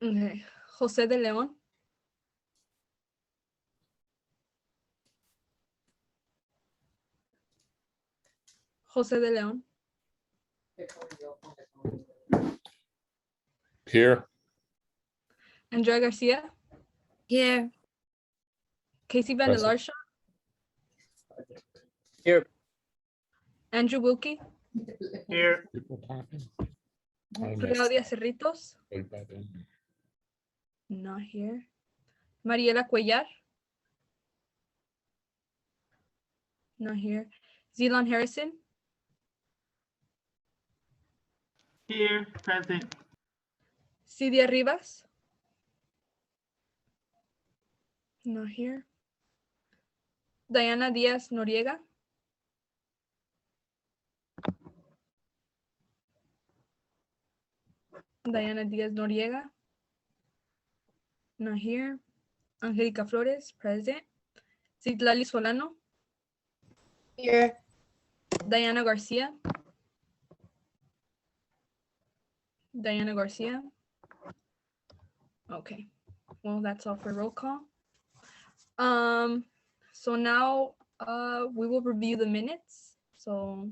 Okay. José de León. José de León. Here. Andrea Garcia. Here. Casey Van der Present. Larsha. Here. Andrew Wilkie. Here. Claudia Cerritos. Not here. Mariela Cuellar. Not here. Zelon Harrison. Here. Present. Cidia Rivas. Not here. Diana Diaz Noriega. Diana Diaz Noriega. Not here. Angelica Flores, present. Citlali Solano. Here. Diana Garcia. Diana Garcia. Okay. Well, that's all for roll call. So now we will review the minutes. So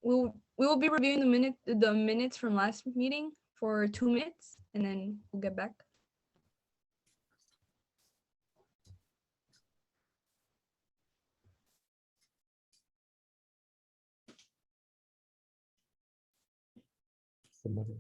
we will be reviewing the minutes from last meeting for 2 minutes, and then we'll get back. Somebody.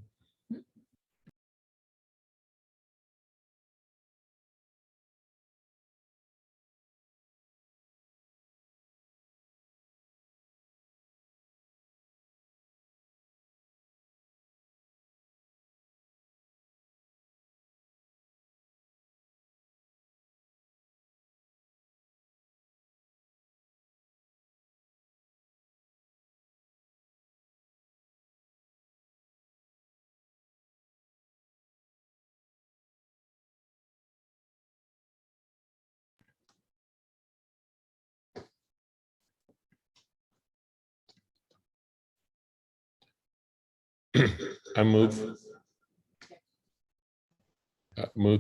I move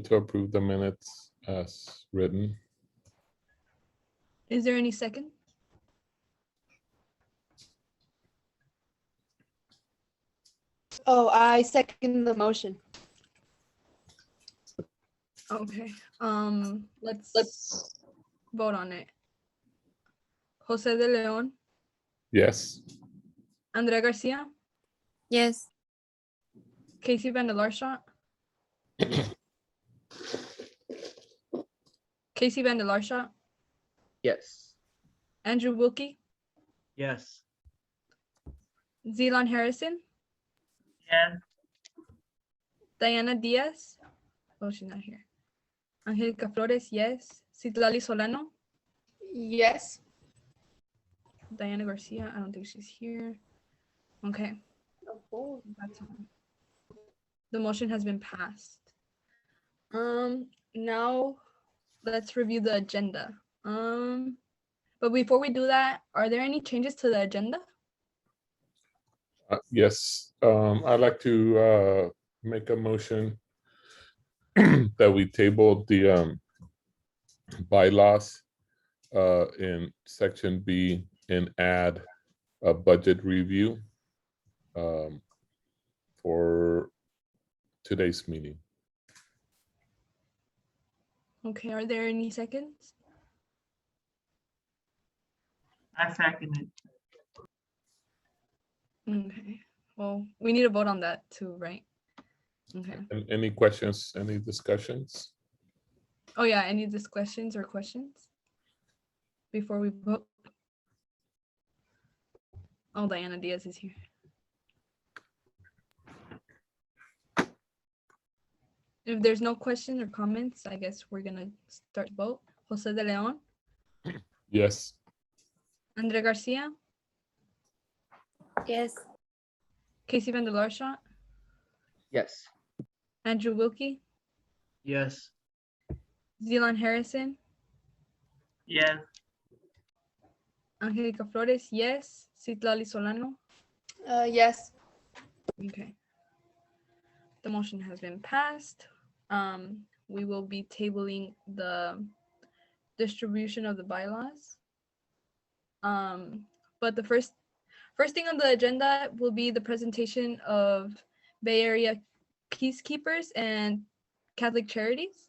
to approve the minutes as written. Is there any second? Oh, I second the motion. Okay. Let's vote on it. José de León. Yes. Andrea Garcia. Yes. Casey Van der Larsha. Casey Van der Larsha. Yes. Andrew Wilkie. Yes. Zelon Harrison. Yes. Diana Diaz. Oh, she's not here. Angelica Flores, yes. Citlali Solano. Yes. Diana Garcia, I don't think she's here. Okay. That's all. The motion has been passed. Now let's review the agenda. But before we do that, are there any changes to the agenda? Yes. I'd like to make a motion that we tabled the bylaws in section B and add a budget review for today's meeting. Okay, are there any seconds? I second it. Okay, well, we need to vote on that too, right? Okay. And any questions, any discussions? Oh yeah, any discussions or questions before we vote? Oh, Diana Diaz is here. If there's no questions or comments, I guess we're gonna start vote. José de León. Yes. Andrea Garcia. Yes. Casey Van der Larsha. Yes. Andrew Wilkie. Yes. Zelon Harrison. Yes. Angelica Flores, yes. Citlali Solano. Yes. Okay. the motion has been passed. We will be tabling the distribution of the bylaws. But the first thing on the agenda will be the presentation of Bay Area peacekeepers and Catholic charities.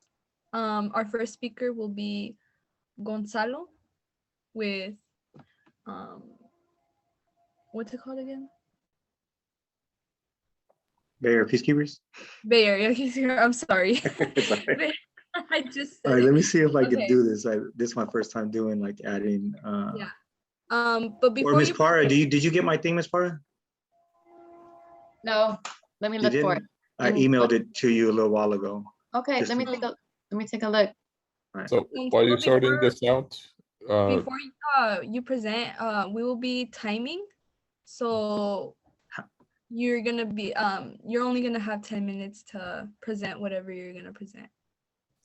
Our first speaker will be Gonzalo with what's it called again? Bay Area Peacekeepers. Bay Area. I'm sorry. It's all right. I just All said right, it. let me see if I can Okay. do this. This is my first time doing like adding. Yeah. But Or before Miss you Para, did you get my thing, Miss Para? No, let me You look for it. didn't? I emailed it to you a little while ago. Okay, Just- let me take a look. So while you're sorting before- this out, before you present, we will be timing. So you're gonna be you're only gonna have 10 minutes to present whatever you're gonna present.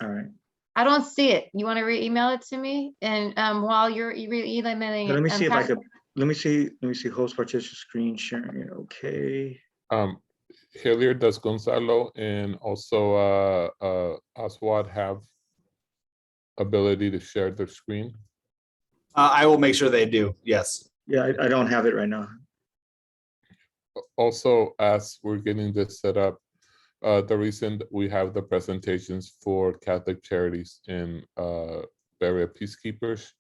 All right. I don't see it. You want to re-email it to me? And while you're re-emailing it, Let me see if I pass- could. Let me see host partition screen sharing. Okay. Hilliard, does Gonzalo and also Oswald have ability to share their screen? I will make sure they do. Yes. Yeah, I don't have it right now. Also, as we're getting this set up, the reason that we have the presentations for Catholic charities and Bay Area peacekeepers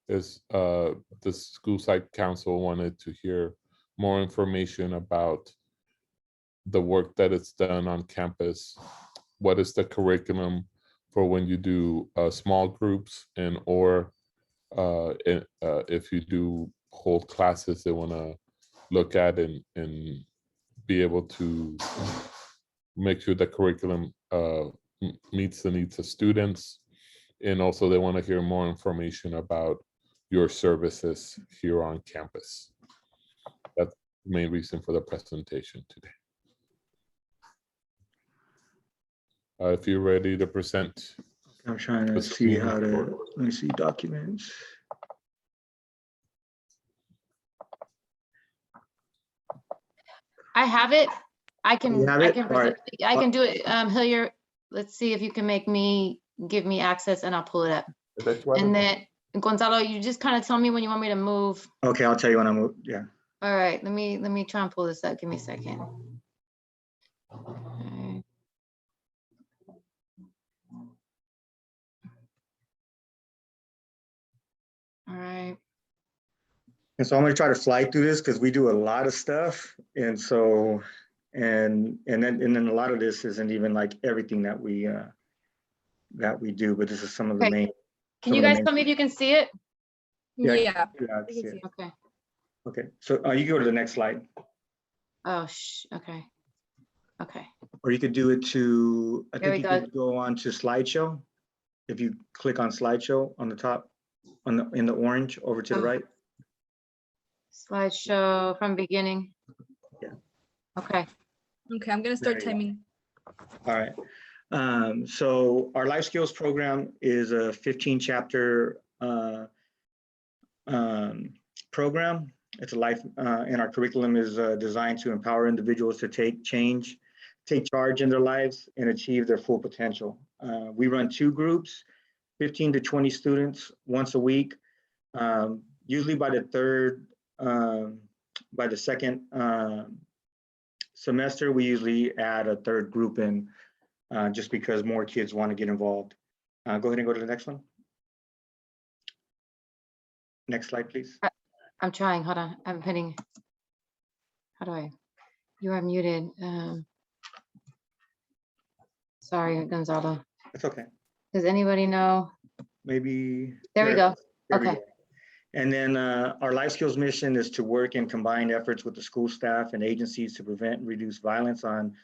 is the school site council wanted to hear more information about the work that it's done on campus. What is the curriculum for when you do small groups, and or if you do whole classes, they want to look at and be able to make sure the curriculum meets the needs of students. And also they want to hear more information about your services here on campus. That's the main reason for the presentation today. If you're ready to present. I'm trying to the see screen how to, report. let me see documents. I have it. I You can, have I it? can, All right. I can do it. Hilliard, let's see if you can give me access and I'll pull it up. And then Gonzalo, you just kind of tell me when you want me to move. Okay, I'll tell you when I move. Yeah. All right, let me try and pull this up. Give me a second. Okay. All right. And so I'm going to try to fly through this because we do a lot of stuff. And so, and then a lot of this isn't even like everything that we do, but this is some of the Okay. main. Can you guys tell me if you can see it? Yeah. Yeah. Yeah, I I can can see it. see. Okay. Okay, so you go to the next slide, Oh, okay. Okay. or you could do it to, I There think we you go. could go on to slideshow. If you click on slideshow on the top, in the orange over to the right. Slideshow from beginning. Yeah. Okay. Okay, I'm gonna start There you go. timing. All right. So our life skills program is a 15 chapter program. It's a life, and our curriculum is designed to empower individuals to take charge in their lives and achieve their full potential. We run 2 groups, 15 to 20 students once a week. Usually by the second semester, we usually add a 3rd group in just because more kids want to get involved. Go ahead and go to the next one. Next slide, please. I'm trying. Hold on. I'm hitting. How do I? You are muted. Sorry, Gonzalo. That's okay. Does anybody know? Maybe. There we go. There we Okay. go. And then our life skills mission is to work in combined efforts with the school staff and agencies to prevent and reduce violence on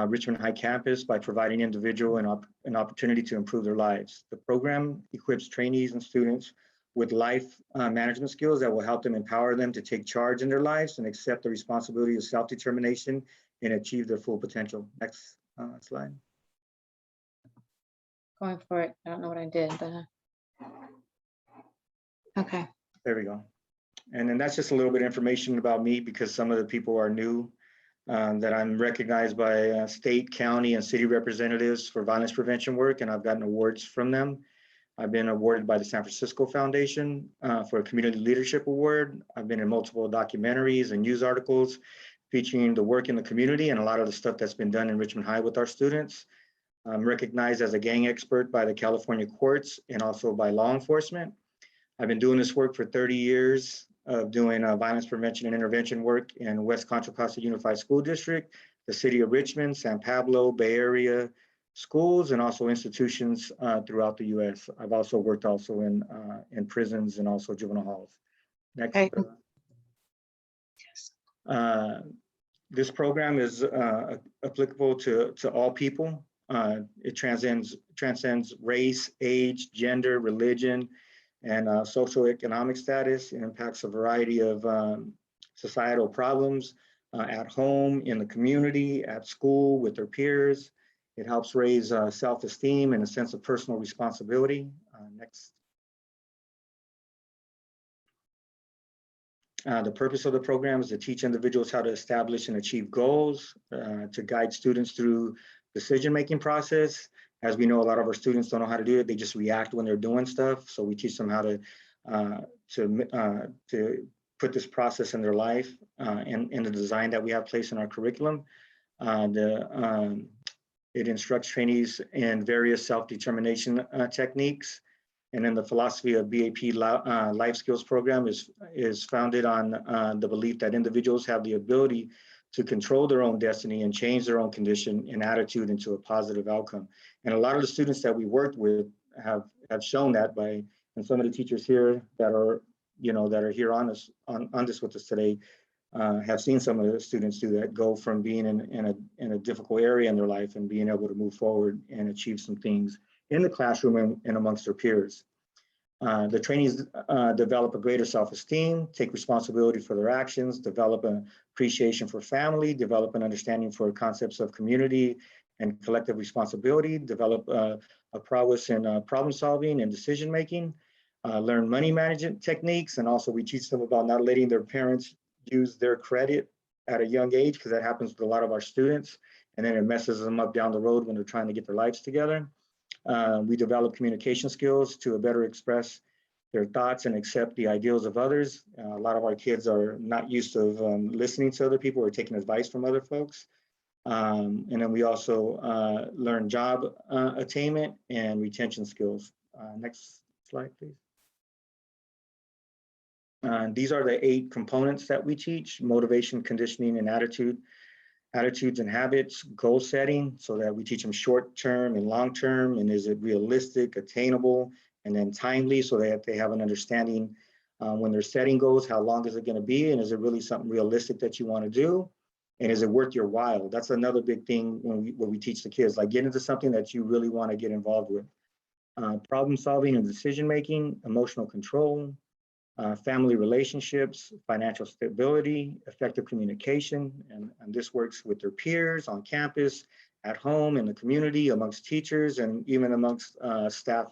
Richmond High campus by providing individual an opportunity to improve their lives. The program equips trainees and students with life management skills that will help them empower them to take charge in their lives and accept the responsibility of self-determination and achieve their full potential. Next slide. Going for it. I don't know what I did, but okay. There we go. And then that's just a little bit of information about me because some of the people are new that I'm recognized by state, county, and city representatives for violence prevention work, and I've gotten awards from them. I've been awarded by the San Francisco Foundation for a Community Leadership Award. I've been in multiple documentaries and news articles featuring the work in the community and a lot of the stuff that's been done in Richmond High with our students. I'm recognized as a gang expert by the California courts and also by law enforcement. I've been doing this work for 30 years of doing violence prevention and intervention work in West Contra Costa Unified School District, the city of Richmond, San Pablo, Bay Area schools, and also institutions throughout the US. I've also worked also in prisons and also juvenile halls. Next. Okay. This program is applicable to all people. It transcends race, age, gender, religion, and socioeconomic status. It impacts a variety of societal problems at home, in the community, at school, with their peers. It helps raise self-esteem and a sense of personal responsibility. Next. The purpose of the program is to teach individuals how to establish and achieve goals, to guide students through decision-making process. As we know, a lot of our students don't know how to do it. They just react when they're doing stuff. So we teach them how to put this process in their life and the design that we have placed in our curriculum. It instructs trainees in various self-determination techniques. And then the philosophy of BAP Life Skills Program is founded on the belief that individuals have the ability to control their own destiny and change their own condition and attitude into a positive outcome. And a lot of the students that we worked with have shown that by, and some of the teachers here that are, that are here on this with us today, have seen some of the students do that, go from being in a difficult area in their life and being able to move forward and achieve some things in the classroom and amongst their peers. The trainees develop a greater self-esteem, take responsibility for their actions, develop an appreciation for family, develop an understanding for concepts of community and collective responsibility, develop a prowess in problem solving and decision making, learn money management techniques, and also we teach them about not letting their parents use their credit at a young age, because that happens with a lot of our students, and then it messes them up down the road when they're trying to get their lives together. We develop communication skills to better express their thoughts and accept the ideals of others. A lot of our kids are not used to listening to other people or taking advice from other folks. And then we also learn job attainment and retention skills. Next slide, please. These are the 8 components that we teach: motivation, conditioning, and attitudes and habits, goal setting, so that we teach them short-term and long-term, and is it realistic, attainable, and then timely, so that they have an understanding when they're setting goals, how long is it going to be, and is it really something realistic that you want to do, and is it worth your while? That's another big thing when we teach the kids, like get into something that you really want to get involved with. Problem solving and decision making, emotional control, family relationships, financial stability, effective communication, and this works with their peers on campus, at home, in the community, amongst teachers, and even amongst staff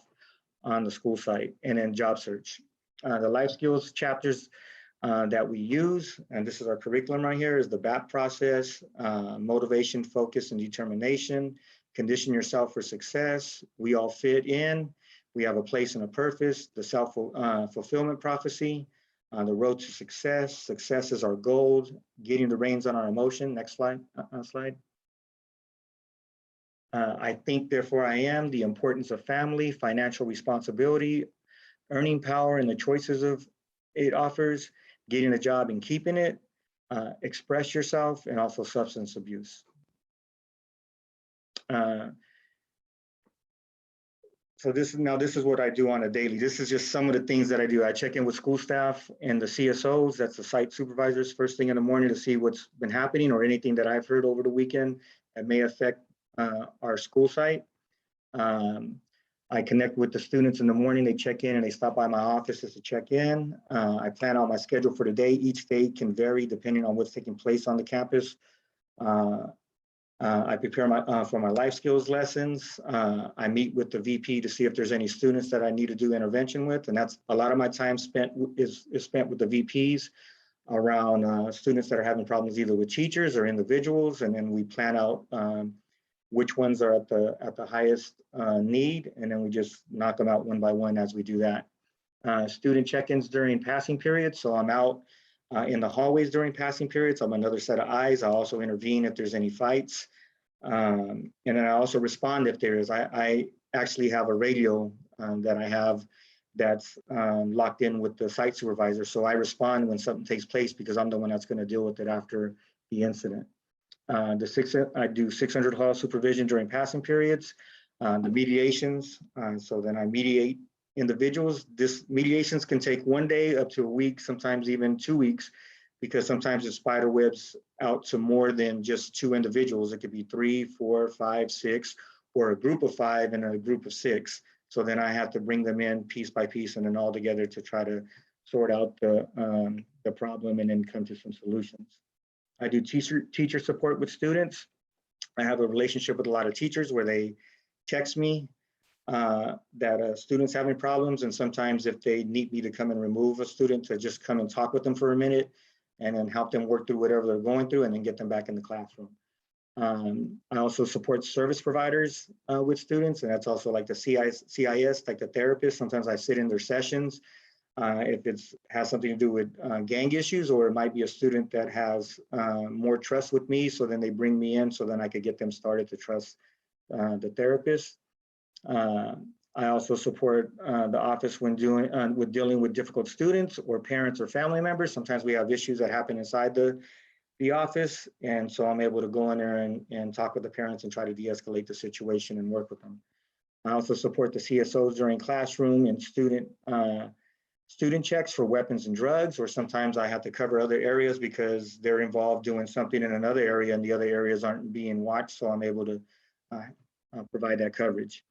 on the school site, and then job search. The life skills chapters that we use, and this is our curriculum right here, is the BAP process, motivation, focus, and determination, condition yourself for success, we all fit in, we have a place and a purpose, the self-fulfillment prophecy, the road to success, success is our goal, getting the reins on our emotion. Next slide. I think, therefore I am, the importance of family, financial responsibility, earning power and the choices of it offers, getting a job and keeping it, express yourself, and also substance abuse. So this is what I do on a daily. This is just some of the things that I do. I check in with school staff and the CSOs, that's the site supervisors, first thing in the morning to see what's been happening or anything that I've heard over the weekend that may affect our school site. I connect with the students in the morning. They check in and they stop by my offices to check in. I plan out my schedule for the day. Each day can vary depending on what's taking place on the campus. I prepare for my life skills lessons. I meet with the VP to see if there's any students that I need to do intervention with, and that's a lot of my time spent is spent with the VPs around students that are having problems either with teachers or individuals, and then we plan out which ones are at the highest need, and then we just knock them out one by one as we do that. Student check-ins during passing periods, so I'm out in the hallways during passing periods. I'm another set of eyes. I also intervene if there's any fights, and then I also respond if there is. I actually have a radio that I have that's locked in with the site supervisor, so I respond when something takes place because I'm the one that's going to deal with it after the incident. I do 600 hall supervision during passing periods, the mediations. So then I mediate individuals. This mediations can take 1 day up to a week, sometimes even 2 weeks, because sometimes it spider webs out to more than just 2 individuals. It could be 3, 4, 5, 6, or a group of 5 and a group of 6. So then I have to bring them in piece by piece and then all together to try to sort out the problem and then come to some solutions. I do teacher support with students. I have a relationship with a lot of teachers where they text me that a student's having problems, and sometimes if they need me to come and remove a student, to just come and talk with them for a minute and then help them work through whatever they're going through and then get them back in the classroom. I also support service providers with students, and that's also like the CIS, like the therapist. Sometimes I sit in their sessions if it has something to do with gang issues, or it might be a student that has more trust with me, so then they bring me in so then I could get them started to trust the therapist. I also support the office when dealing with difficult students or parents or family members. Sometimes we have issues that happen inside the office, and so I'm able to go in there and talk with the parents and try to de-escalate the situation and work with them. I also support the CSOs during classroom and student checks for weapons and drugs, or sometimes I have to cover other areas because they're involved doing something in another area and the other areas aren't being watched, so I'm able to provide that coverage.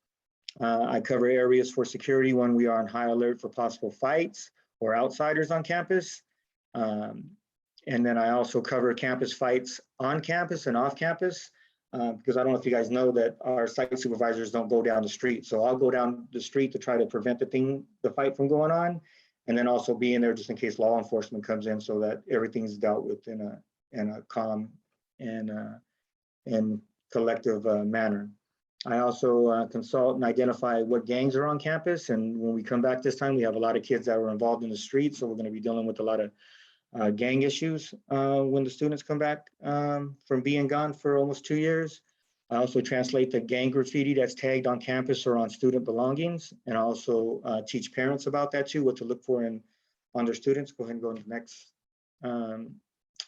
I cover areas for security when we are on high alert for possible fights or outsiders on campus. And then I also cover campus fights on campus and off campus, because I don't know if you guys know that our site supervisors don't go down the street. So I'll go down the street to try to prevent the fight from going on, and then also be in there just in case law enforcement comes in, so that everything's dealt with in a calm and collective manner. I also consult and identify what gangs are on campus. And when we come back this time, we have a lot of kids that were involved in the street. So we're going to be dealing with a lot of gang issues when the students come back from being gone for almost 2 years. I also translate the gang graffiti that's tagged on campus or on student belongings, and I also teach parents about that too, what to look for on their students. Go ahead and go to the next.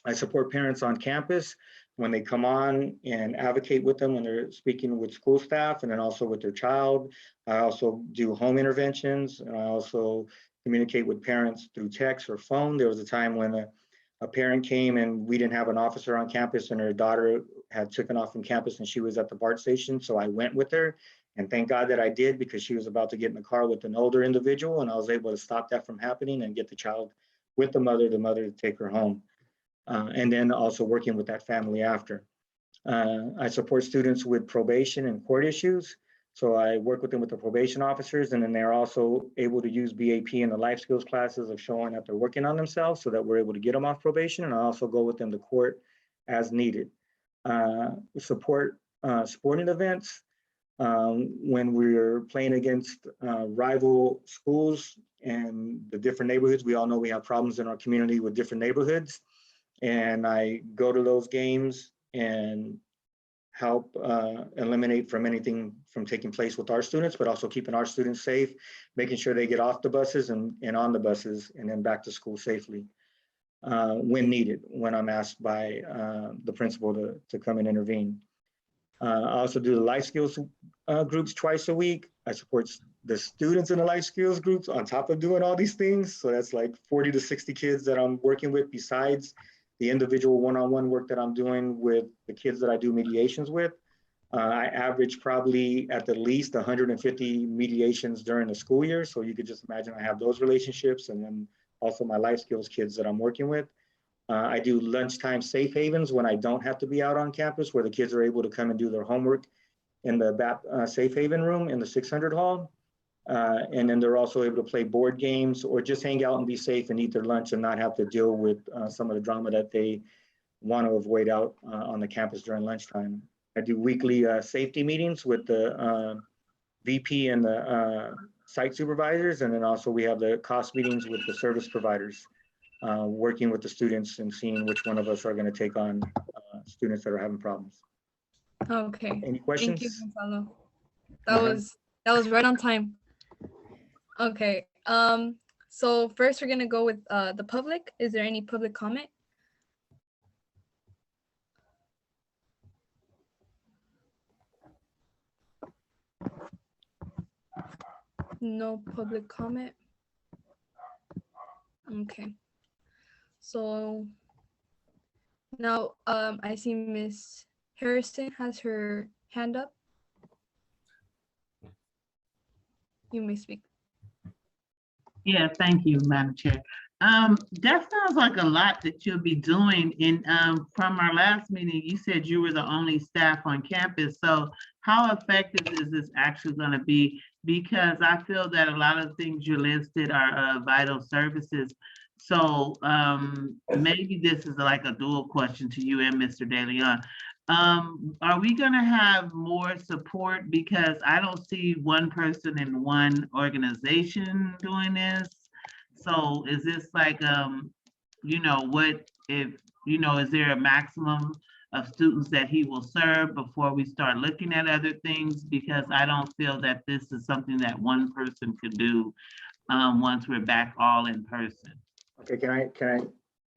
I support parents on campus when they come on and advocate with them when they're speaking with school staff, and then also with their child. I also do home interventions, and I also communicate with parents through text or phone. There was a time when a parent came and we didn't have an officer on campus, and her daughter had taken off from campus and she was at the BART station. So I went with her, and thank God that I did, because she was about to get in the car with an older individual, and I was able to stop that from happening and get the child with the mother to take her home. And then also working with that family after. I support students with probation and court issues. So I work with them with the probation officers, and then they're also able to use BAP in the life skills classes of showing that they're working on themselves, so that we're able to get them off probation. And I also go with them to court as needed. Support sporting events when we're playing against rival schools and the different neighborhoods. We all know we have problems in our community with different neighborhoods. And I go to those games and help eliminate from anything from taking place with our students, but also keeping our students safe, making sure they get off the buses and on the buses and then back to school safely when needed, when I'm asked by the principal to come and intervene. I also do the life skills groups twice a week. I support the students in the life skills groups on top of doing all these things. So that's like 40 to 60 kids that I'm working with besides the individual one-on-one work that I'm doing with the kids that I do mediations with. I average probably at the least 150 mediations during the school year. So you could just imagine I have those relationships, and then also my life skills kids that I'm working with. I do lunchtime safe havens when I don't have to be out on campus, where the kids are able to come and do their homework in the BAP safe haven room in the 600 hall. And then they're also able to play board games or just hang out and be safe and eat their lunch and not have to deal with some of the drama that they want to avoid out on the campus during lunchtime. I do weekly safety meetings with the VP and the site supervisors. And then also we have the cost meetings with the service providers, working with the students and seeing which one of us are going to take on students that are having problems. Okay. Any questions? Thank you, Gonzalo. That was right on time. Okay. So first we're gonna go with the public. Is there any public comment? No public comment. Okay. So now I see Miss Harrison has her hand up. You may speak. Yeah, thank you, Madam Chair. That sounds like a lot that you'll be doing. And from our last meeting, you said you were the only staff on campus. So how effective is this actually going to be? Because I feel that a lot of things you listed are vital services. So maybe this is like a dual question to you and Mr. De Leon. Are we gonna have more support? Because I don't see one person in one organization doing this. So is this like, you know, what if, you know, is there a maximum of students that he will serve before we start looking at other things? Because I don't feel that this is something that one person could do once we're back all in person. Okay, can I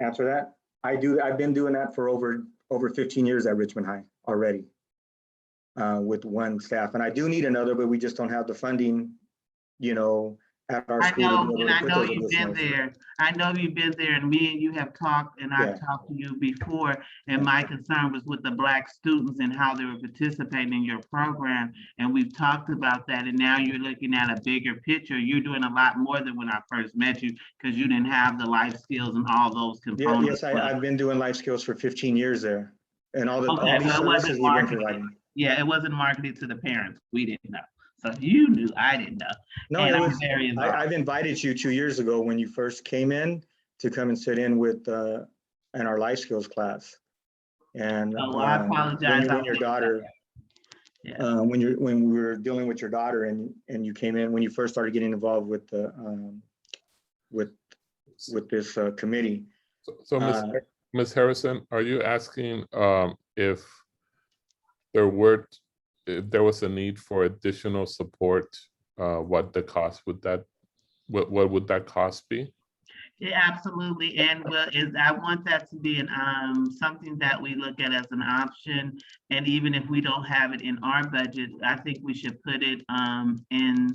answer that? I've been doing that for over 15 years at Richmond High already, with one staff. And I do need another, but we just don't have the funding, you know, at our school. I know, and I know you've been there. I know you've been there, and me and you have talked, and I've talked to you before. And my concern was with the Black students and how they were participating in your program. And we've talked about that. And now you're looking at a bigger picture. You're doing a lot more than when I first met you, because you didn't have the life skills and all those components. Yeah, yes, I've been doing life skills for 15 years there, and all these so services we've been providing. Yeah, it wasn't marketed to the parents. We didn't know. So you knew, I didn't know. No, and it was, I've invited you 2 years ago when you first came in to come and sit in with in our life skills class. And I apologize. when your daughter, when we were dealing with your daughter and you came in when you first started getting involved with the with this committee. So Ms. Harrison, are you asking if there was a need for additional support, what the cost would what would that cost be? Yeah, absolutely. And I want that to be something that we look at as an option. And even if we don't have it in our budget, I think we should put it in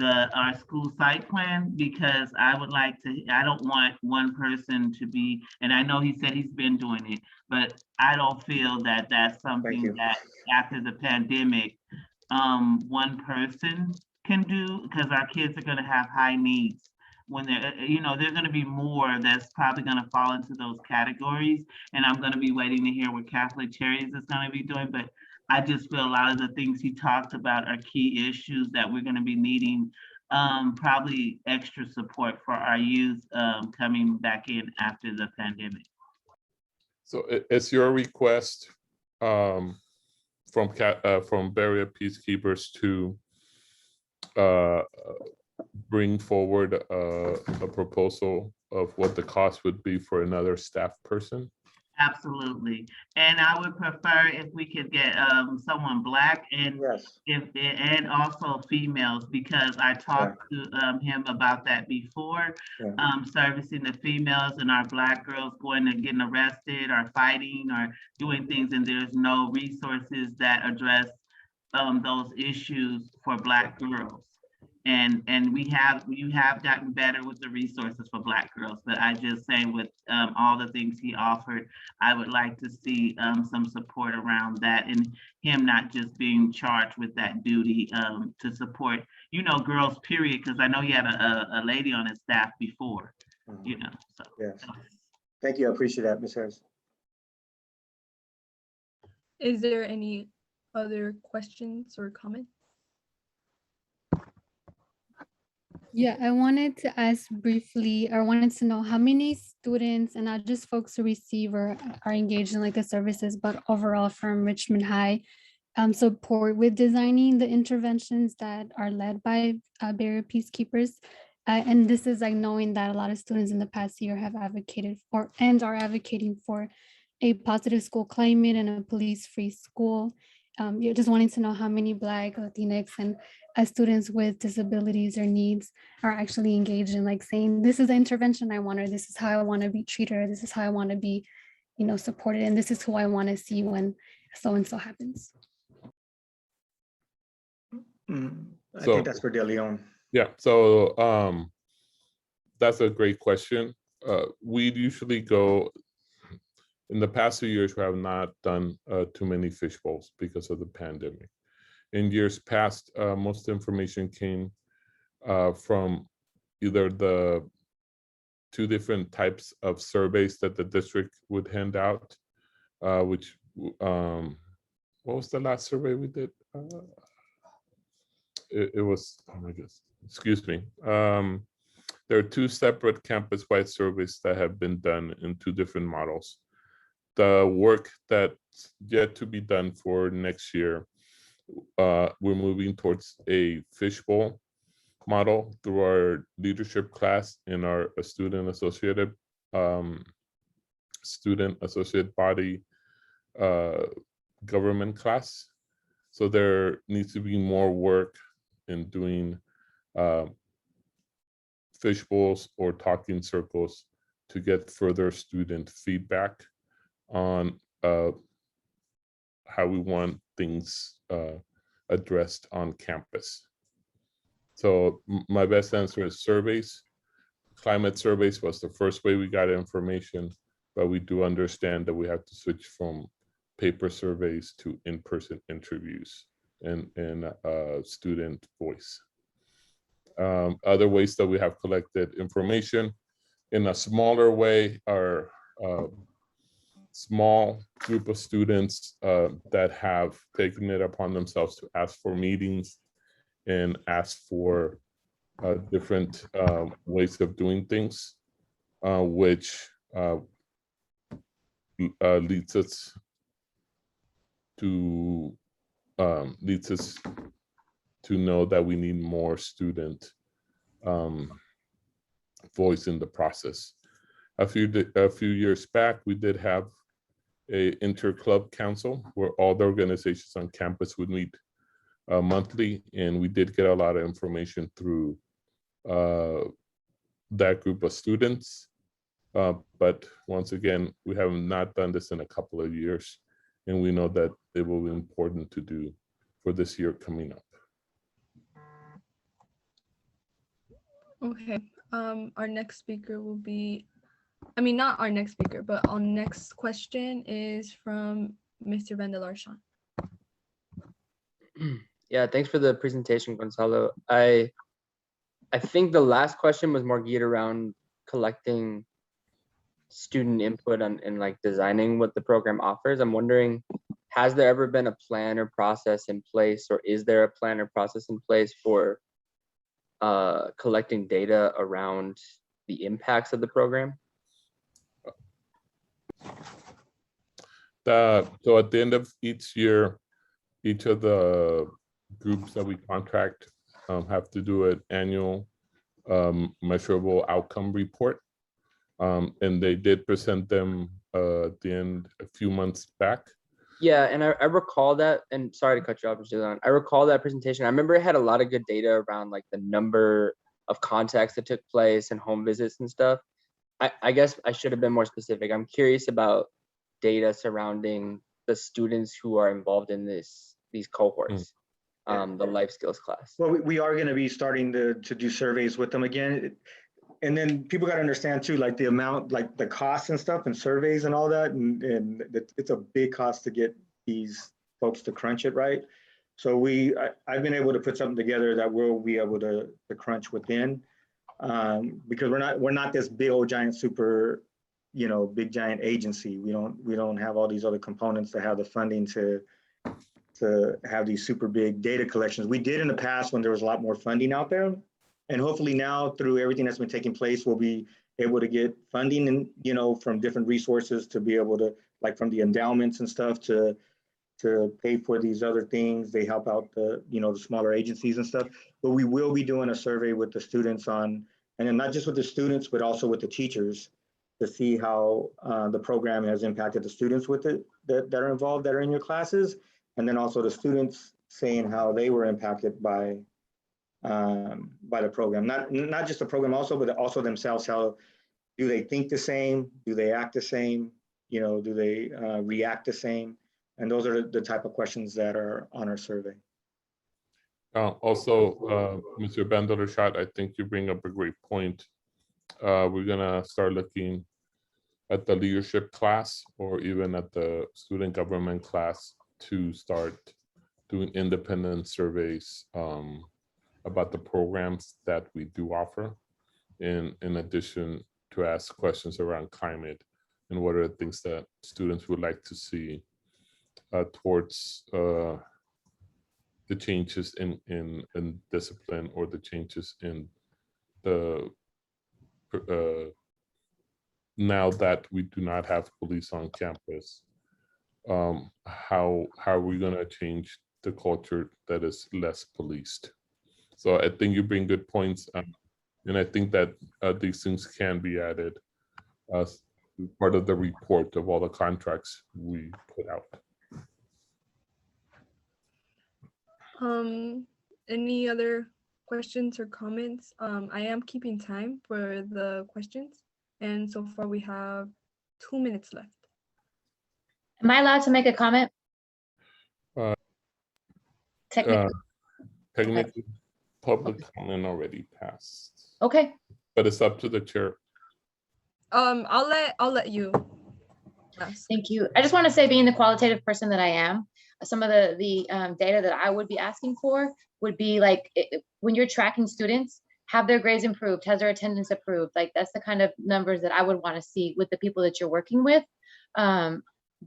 our school site plan, because I would like to, I don't want one person to be, and I know he said he's been doing it, but I don't feel that that's something that after the pandemic, one person can do, because our kids are going to have high needs. When they're, you know, there's going to be more that's probably going to fall into those categories. And I'm going to be waiting to hear what Catholic Charities is going to be doing. But I just feel a lot of the things he talked about are key issues that we're going to be needing probably extra support for our youth coming back in after the pandemic. So it's your request from Barrier Peacekeepers to bring forward a proposal of what the cost would be for another staff person? Absolutely. And I would prefer if we could get someone Black and and also females, because I talked to him about that before, servicing the females and our Black girls going and getting arrested or fighting or doing things, and there's no resources that address those issues for Black girls. And you have gotten better with the resources for Black girls, but I just say with all the things he offered, I would like to see some support around that, and him not just being charged with that duty to support, you know, girls, period, because I know he had a lady on his staff before, you know. So. Yes. Thank you. I appreciate that, Ms. Harris. Is there any other questions or comments? Yeah, I wanted to ask briefly, or wanted to know how many students, and not just folks who receive or are engaged in like the services, but overall from Richmond High, support with designing the interventions that are led by barrier peacekeepers. And this is like knowing that a lot of students in the past year have advocated for and are advocating for a positive school climate and a police-free school. You're just wanting to know how many Black, Latinx, and students with disabilities or needs are actually engaged in like saying, this is the intervention I want, or this is how I want to be treated, or this is how I want to be, supported, and this is who I want to see when so-and-so happens. I think that's for De Leon. Yeah, so that's a great question. We usually go, in the past 2 years, we have not done too many fish bowls because of the pandemic. In years past, most information came from either the 2 different types of surveys that the district would hand out, which, what was the last survey we did? It was, oh my goodness, excuse me. There are 2 separate campus-wide surveys that have been done in 2 different models. The work that's yet to be done for next year, we're moving towards a fishbowl model through our leadership class in our student associate body government class. So there needs to be more work in doing fishbowls or talking circles to get further student feedback on how we want things addressed on campus. So my best answer is surveys. Climate surveys was the first way we got information, but we do understand that we have to switch from paper surveys to in-person interviews and student voice. Other ways that we have collected information in a smaller way are small group of students that have taken it upon themselves to ask for meetings and ask for different ways of doing things, which leads us to know that we need more student voice in the process. A few years back, we did have a inter-club council where all the organizations on campus would meet monthly, and we did get a lot of information through that group of students. But once again, we have not done this in a couple of years, and we know that it will be important to do for this year coming up. Okay, our next speaker will be, not our next speaker, but our next question is from Mr. Van der Larshan. Yeah, thanks for the presentation, Gonzalo. I think the last question was more geared around collecting student input and like designing what the program offers. I'm wondering, has there ever been a plan or process in place, or is there a plan or process in place for collecting data around the impacts of the program? So at the end of each year, each of the groups that we contract have to do an annual measurable outcome report. And they did present them at the end a few months back. Yeah, and I recall that, and sorry to cut you off, Mr. Leon. I recall that presentation. I remember it had a lot of good data around like the number of contacts that took place and home visits and stuff. I guess I should have been more specific. I'm curious about data surrounding the students who are involved in these cohorts, the life skills class. Well, we are going to be starting to do surveys with them again. And then people got to understand too, like the amount, like the costs and stuff and surveys and all that. And it's a big cost to get these folks to crunch it, right? So I've been able to put something together that we'll be able to crunch within, because we're not this big old giant super, big giant agency. We don't have all these other components that have the funding to have these super big data collections. We did in the past when there was a lot more funding out there. And hopefully now through everything that's been taking place, we'll be able to get funding and, you know, from different resources to be able to, like from the endowments and stuff to pay for these other things. They help out the, you know, the smaller agencies and stuff. But we will be doing a survey with the students on, and then not just with the students, but also with the teachers to see how the program has impacted the students with it that are involved, that are in your classes. And then also the students saying how they were impacted by the program. Not just the program also, but also themselves. How do they think the same? Do they act the same? You know, do they react the same? And those are the type of questions that are on our survey. Also, Mr. Bandershat, I think you bring up a great point. We're gonna start looking at the leadership class or even at the student government class to start doing independent surveys about the programs that we do offer, in addition to ask questions around climate and what are the things that students would like to see towards the changes in discipline or the changes in the now that we do not have police on campus. How are we going to change the culture that is less policed? So I think you bring good points, and I think that these things can be added as part of the report of all the contracts we put out. Any other questions or comments? I am keeping time for the questions, and so far we have 2 minutes left. Am I allowed to make a comment? Technically. Technically, public comment already passed, Okay. but it's up to the chair. I'll let you ask. Thank you. I just want to say, being the qualitative person that I am, some of the data that I would be asking for would be like, when you're tracking students, have their grades improved? Has their attendance improved? Like, that's the kind of numbers that I would want to see with the people that you're working with,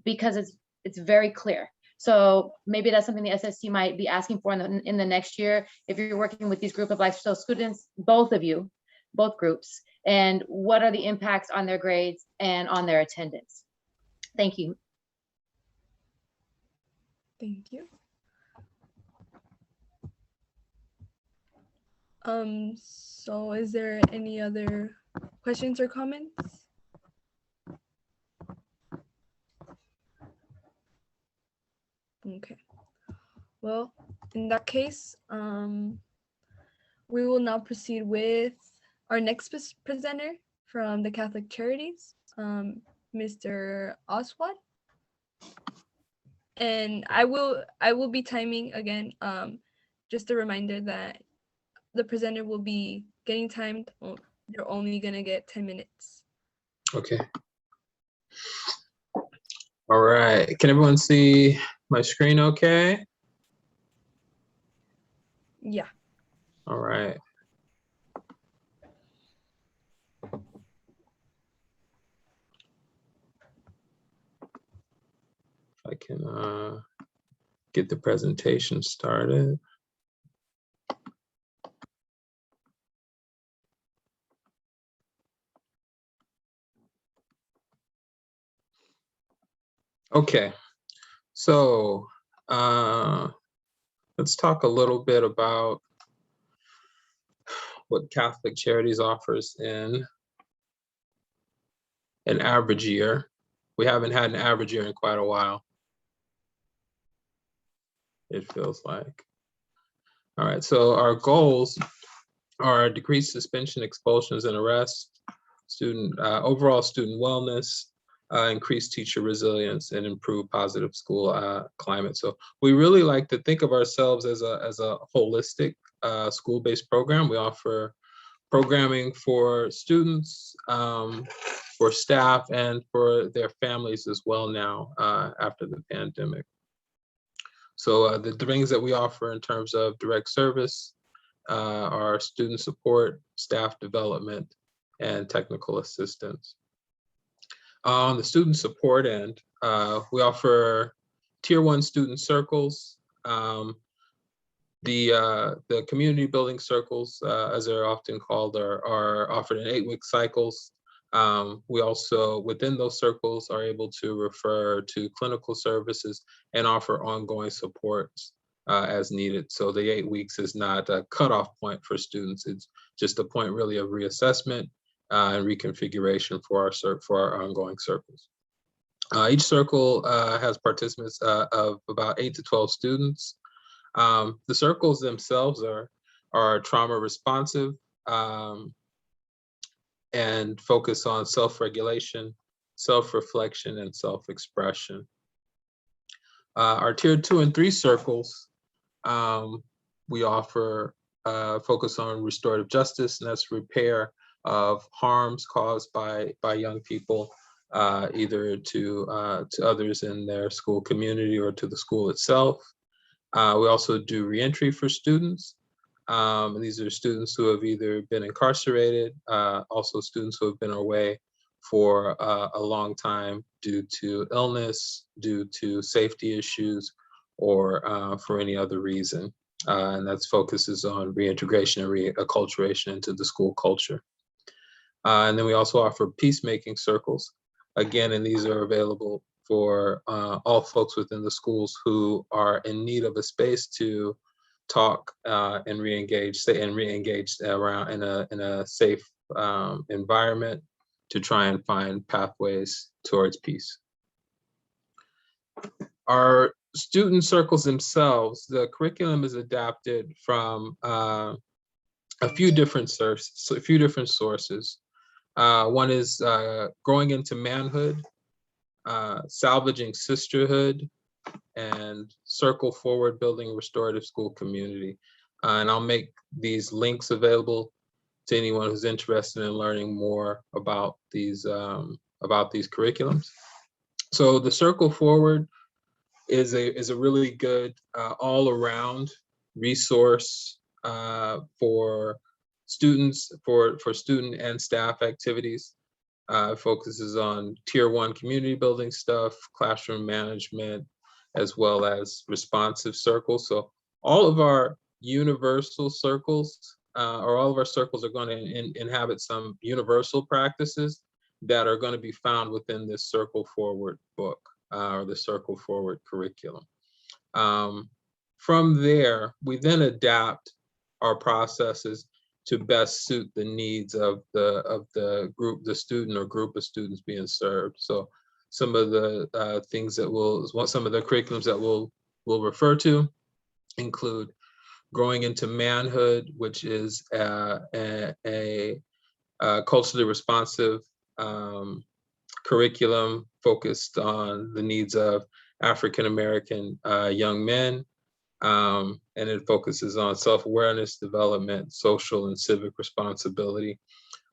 because it's very clear. So maybe that's something the SSC might be asking for in the next year, if you're working with these group of lifestyle students, both of you, both groups, and what are the impacts on their grades and on their attendance? Thank you. Thank you. So is there any other questions or comments? Okay. Well, in that case, we will now proceed with our next presenter from the Catholic Charities, Mr. Oswald. And I will be timing again. Just a reminder that the presenter will be getting timed. You're only gonna get 10 minutes. Okay. All right. Can everyone see my screen okay? Yeah. All right. If I can get the presentation started. Okay, so let's talk a little bit about what Catholic Charities offers in an average year. We haven't had an average year in quite a while, it feels like. All right, so our goals are decreased suspension, expulsions, and arrests, overall student wellness, increase teacher resilience, and improve positive school climate. So we really like to think of ourselves as a holistic school-based program. We offer programming for students, for staff, and for their families as well now after the pandemic. So the things that we offer in terms of direct service are student support, staff development, and technical assistance. On the student support end, we offer Tier 1 student circles. The community building circles, as they're often called, are offered in 8-week cycles. We also, within those circles, are able to refer to clinical services and offer ongoing supports as needed. So the 8 weeks is not a cutoff point for students. It's just a point really of reassessment and reconfiguration for our ongoing circles. Each circle has participants of about 8 to 12 students. The circles themselves are trauma responsive and focus on self-regulation, self-reflection, and self-expression. Our tier 2 and 3 circles, we offer focus on restorative justice, and that's repair of harms caused by young people, either to others in their school community or to the school itself. We also do reentry for students. These are students who have either been incarcerated, also students who have been away for a long time due to illness, due to safety issues, or for any other reason. And that focuses on reintegration and reacculturation into the school culture. And then we also offer peacemaking circles. Again, and these are available for all folks within the schools who are in need of a space to talk and re-engage around in a safe environment to try and find pathways towards peace. Our student circles themselves, the curriculum is adapted from a few different sources. One is Growing into Manhood, Salvaging Sisterhood, and Circle Forward, Building Restorative School Community. And I'll make these links available to anyone who's interested in learning more about these curriculums. So the Circle Forward is a really good all-around resource for students, for student and staff activities. Focuses on tier 1 community building stuff, classroom management, as well as responsive circles. So all of our universal circles, or all of our circles, are going to inhabit some universal practices that are going to be found within this Circle Forward book, or the Circle Forward curriculum. From there, we then adapt our processes to best suit the needs of the group, the student or group of students being served. So some of the some of the curriculums that we'll refer to include Growing into Manhood, which is a culturally responsive curriculum focused on the needs of African-American young men. And it focuses on self-awareness, development, social and civic responsibility.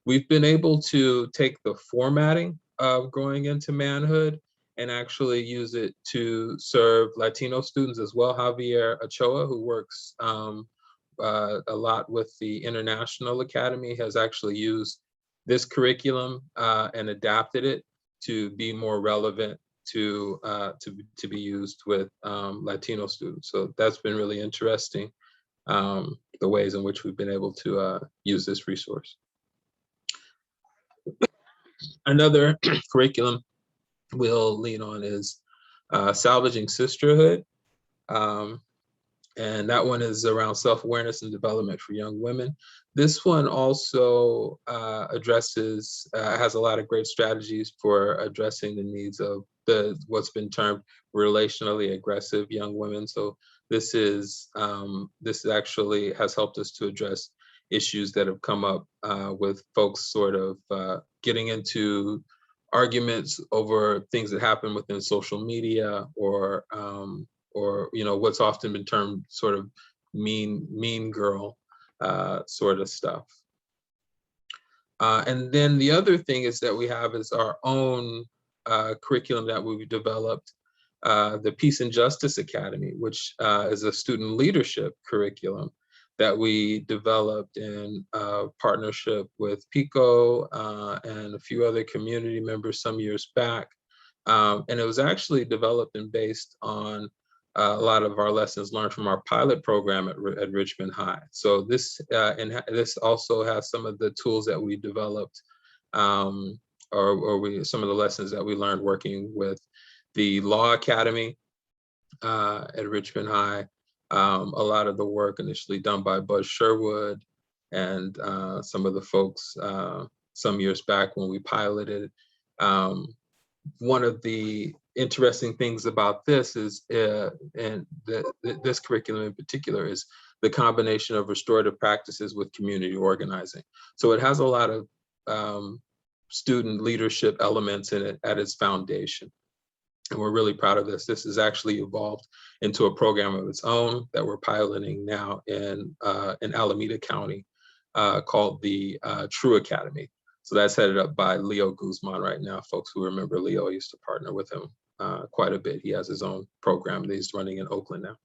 We've been able to take the formatting of Growing into Manhood and actually use it to serve Latino students as well. Javier Ochoa, who works a lot with the International Academy, has actually used this curriculum and adapted it to be more relevant to be used with Latino students. So that's been really interesting, the ways in which we've been able to use this resource. Another curriculum we'll lean on is Salvaging Sisterhood. And that one is around self-awareness and development for young women. This one also addresses, has a lot of great strategies for addressing the needs of what's been termed relationally aggressive young women. So this actually has helped us to address issues that have come up with folks sort of getting into arguments over things that happen within social media, or what's often been termed sort of mean girl sort of stuff. And then the other thing is that we have is our own curriculum that we've developed, the Peace and Justice Academy, which is a student leadership curriculum that we developed in partnership with PICO and a few other community members some years back. And it was actually developed and based on a lot of our lessons learned from our pilot program at Richmond High. So this this also has some of the tools that we developed, some of the lessons that we learned working with the Law Academy at Richmond High. A lot of the work initially done by Buzz Sherwood and some of the folks some years back when we piloted. One of the interesting things about this is, and this curriculum in particular, is the combination of restorative practices with community organizing. So it has a lot of student leadership elements in it at its foundation. And we're really proud of this. This has actually evolved into a program of its own that we're piloting now in Alameda County called the True Academy. So that's headed up by Leo Guzman right now. Folks who remember Leo, used to partner with him quite a bit. He has his own program that he's running in Oakland now.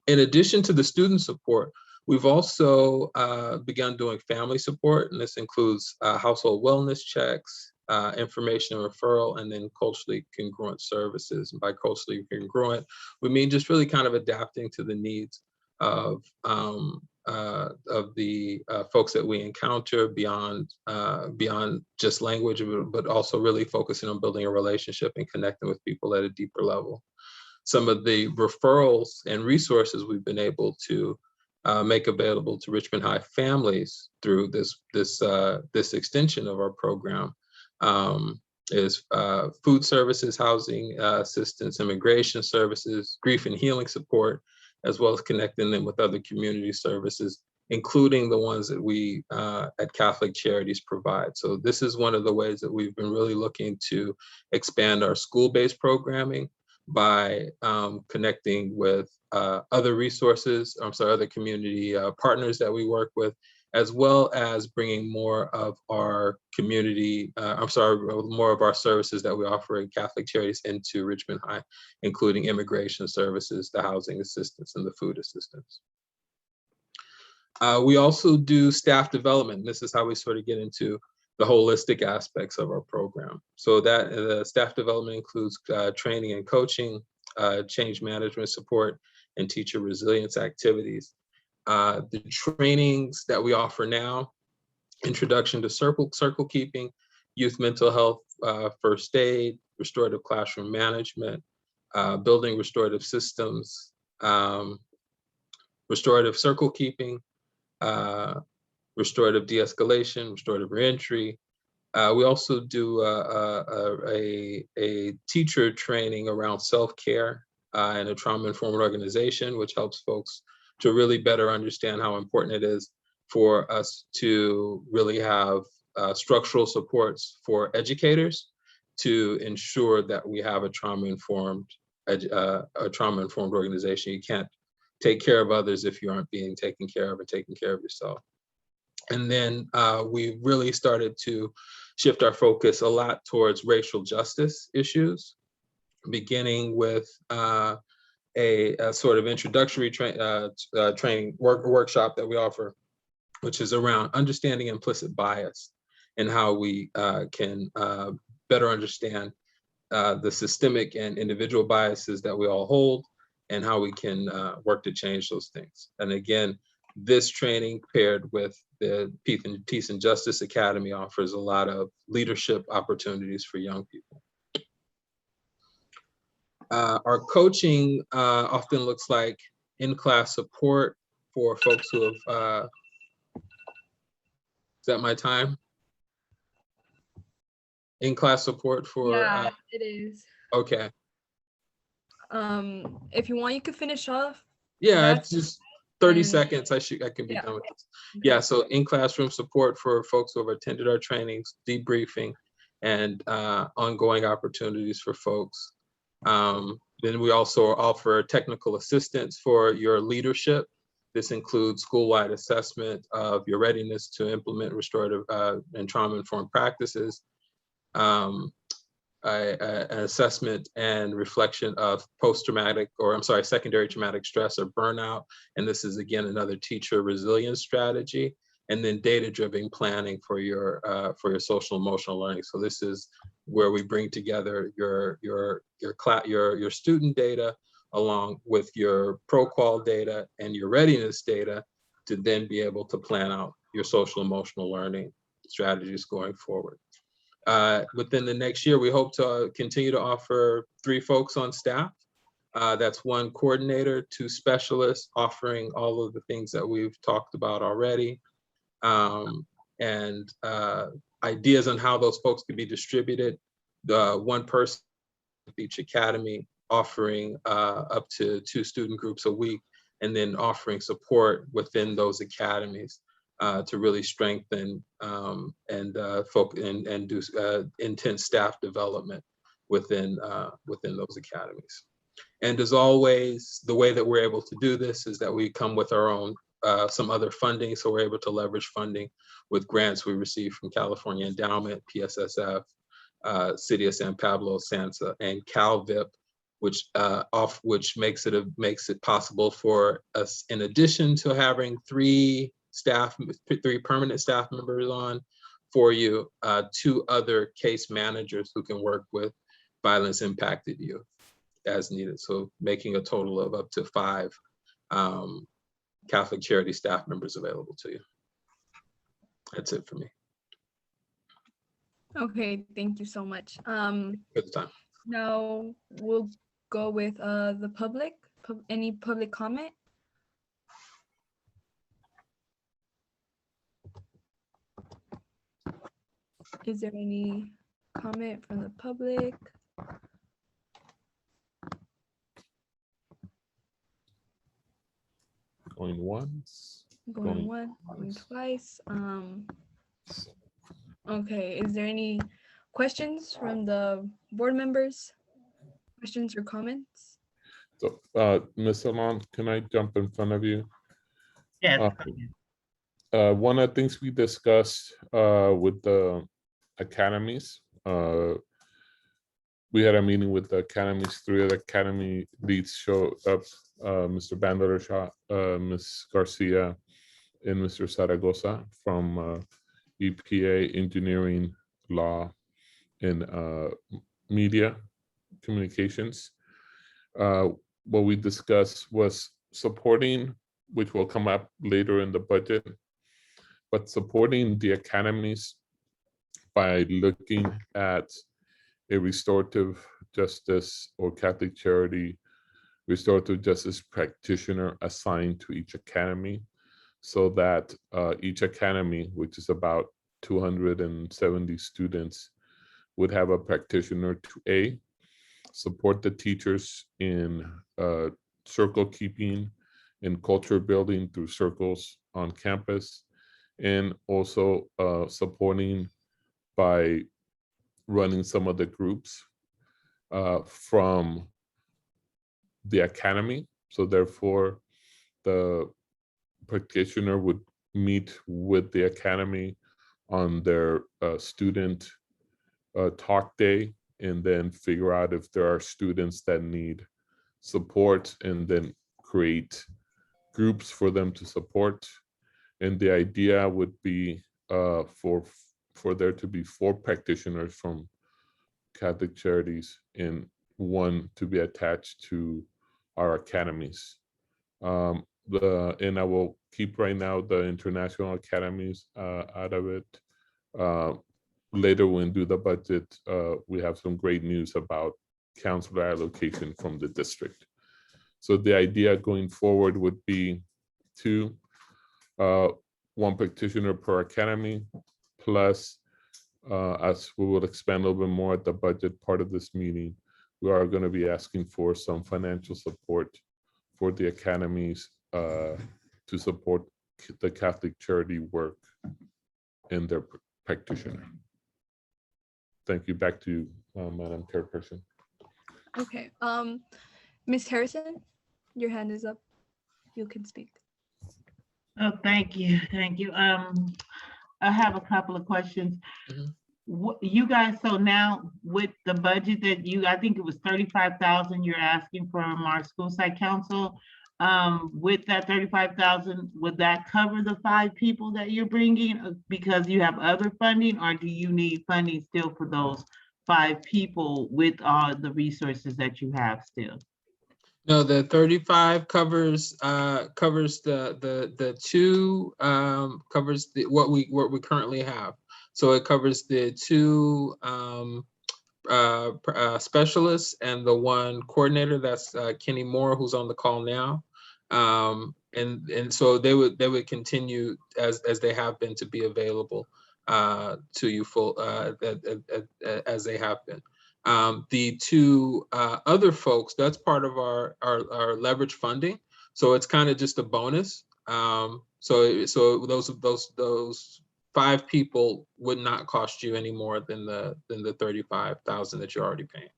In addition to the student support, we've also begun doing family support, and this includes household wellness checks, information referral, and then culturally congruent services. And by culturally congruent, we mean just really kind of adapting to the needs of the folks that we encounter beyond just language, but also really focusing on building a relationship and connecting with people at a deeper level. Some of the referrals and resources we've been able to make available to Richmond High families through this extension of our program is food services, housing assistance, immigration services, grief and healing support, as well as connecting them with other community services, including the ones that we at Catholic Charities provide. So this is one of the ways that we've been really looking to expand our school-based programming by connecting with other resources, other community partners that we work with, as well as bringing more of our community, more of our services that we offer at Catholic Charities into Richmond High, including immigration services, the housing assistance, and the food assistance. We also do staff development. This is how we sort of get into the holistic aspects of our program. So that the staff development includes training and coaching, change management support, and teacher resilience activities. The trainings that we offer now: introduction to circle keeping, youth mental health, first aid, restorative classroom management, building restorative systems, restorative circle keeping, restorative de-escalation, restorative reentry. We also do a teacher training around self-care and a trauma-informed organization, which helps folks to really better understand how important it is for us to really have structural supports for educators to ensure that we have a trauma-informed organization. You can't take care of others if you aren't being taken care of and taking care of yourself. And then we really started to shift our focus a lot towards racial justice issues, beginning with a sort of introductory training workshop that we offer, which is around understanding implicit bias and how we can better understand the systemic and individual biases that we all hold, and how we can work to change those things. And again, this training paired with the Peace and Justice Academy offers a lot of leadership opportunities for young people. Our coaching often looks like in-class support for folks who have, is that my time? In-class support for— Yeah, it is. Okay. If you want, you could finish off. Yeah, it's just 30 and- seconds. I can be Yeah. done with this. Yeah, so in-classroom support for folks who have attended our trainings, debriefing, and ongoing opportunities for folks. Then we also offer technical assistance for your leadership. This includes school-wide assessment of your readiness to implement restorative and trauma-informed practices, an assessment and reflection of secondary traumatic stress or burnout. And this is, again, another teacher resilience strategy. And then data-driven planning for your social emotional learning. So this is where we bring together your student data along with your pro-qual data and your readiness data to then be able to plan out your social emotional learning strategies going forward. Within the next year, we hope to continue to offer 3 folks on staff. That's 1 coordinator, 2 specialists offering all of the things that we've talked about already. And ideas on how those folks can be distributed. 1 person with each academy offering up to 2 student groups a week, and then offering support within those academies to really strengthen and do intense staff development within those academies. And as always, the way that we're able to do this is that we come with our own some other funding, so we're able to leverage funding with grants we receive from California Endowment, PSSF, City of San Pablo, SANSA, and CalVIP, which makes it possible for us, in addition to having 3 permanent staff members on for you, 2 other case managers who can work with violence impacted youth as needed. So making a total of up to 5 Catholic Charity staff members available to you. That's it for me. Okay, thank you so much. Good time. Now we'll go with the public. Any public comment? Is there any comment from the public? Going once. Going once, going twice. Okay, is there any questions from the board members? Questions or comments? So, Ms. Alon, can I jump in front of you? Yes. One of the things we discussed with the academies, we had a meeting with the academies. 3 of the academy leads showed up, Mr. Bandershaw, Ms. Garcia, and Mr. Zaragoza from EPA, Engineering, Law, and Media Communications. What we discussed was supporting, which will come up later in the budget, but supporting the academies by looking at a restorative justice or Catholic Charity restorative justice practitioner assigned to each academy, so that each academy, which is about 270 students, would have a practitioner to support the teachers in circle keeping and culture building through circles on campus, and also supporting by running some of the groups from the academy. So therefore, the practitioner would meet with the academy on their student talk day, and then figure out if there are students that need support, and then create groups for them to support. And the idea would be for there to be 4 practitioners from Catholic Charities and 1 to be attached to our academies. And I will keep right now the international academies out of it. Later when we do the budget, we have some great news about counselor allocation from the district. So the idea going forward would be 2, 1 practitioner per academy, plus as we will expand a little bit more at the budget part of this meeting, we are going to be asking for some financial support for the academies to support the Catholic Charity work and their practitioner. Thank you. Back to you, Madam Chairperson. Okay, Ms. Harrison, your hand is up. You can speak. Oh, thank you. Thank you. I have a couple of questions. What you guys, so now with the budget that I think it was 35,000 you're asking from our school site council, with that 35,000, would that cover the 5 people that you're bringing because you have other funding, or do you need funding still for those 5 people with all the resources that you have still? No, the 35 covers the two covers what we currently have. So it covers the two specialists and the one coordinator, that's Kenny Moore, who's on the call now. And so they would continue as they have been to be available to you full as they have been. The two other folks, that's part of our leverage funding. So it's kind of just a bonus. So those 5 people would not cost you any more than the 35,000 that you're already paying.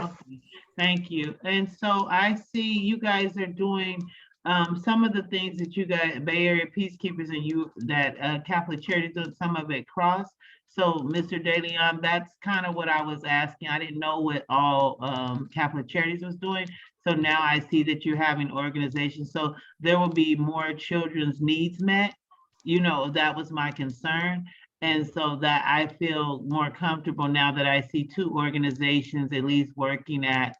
Okay, thank you. And so I see you guys are doing some of the things that you got Bay Area Peacekeepers and you that Catholic Charities doing some of it cross. So Mr. DeLeon, that's kind of what I was asking. I didn't know what all Catholic Charities was doing. So now I see that you're having organizations. So there will be more children's needs met. You know, that was my concern. And so that I feel more comfortable now that I see 2 organizations at least working at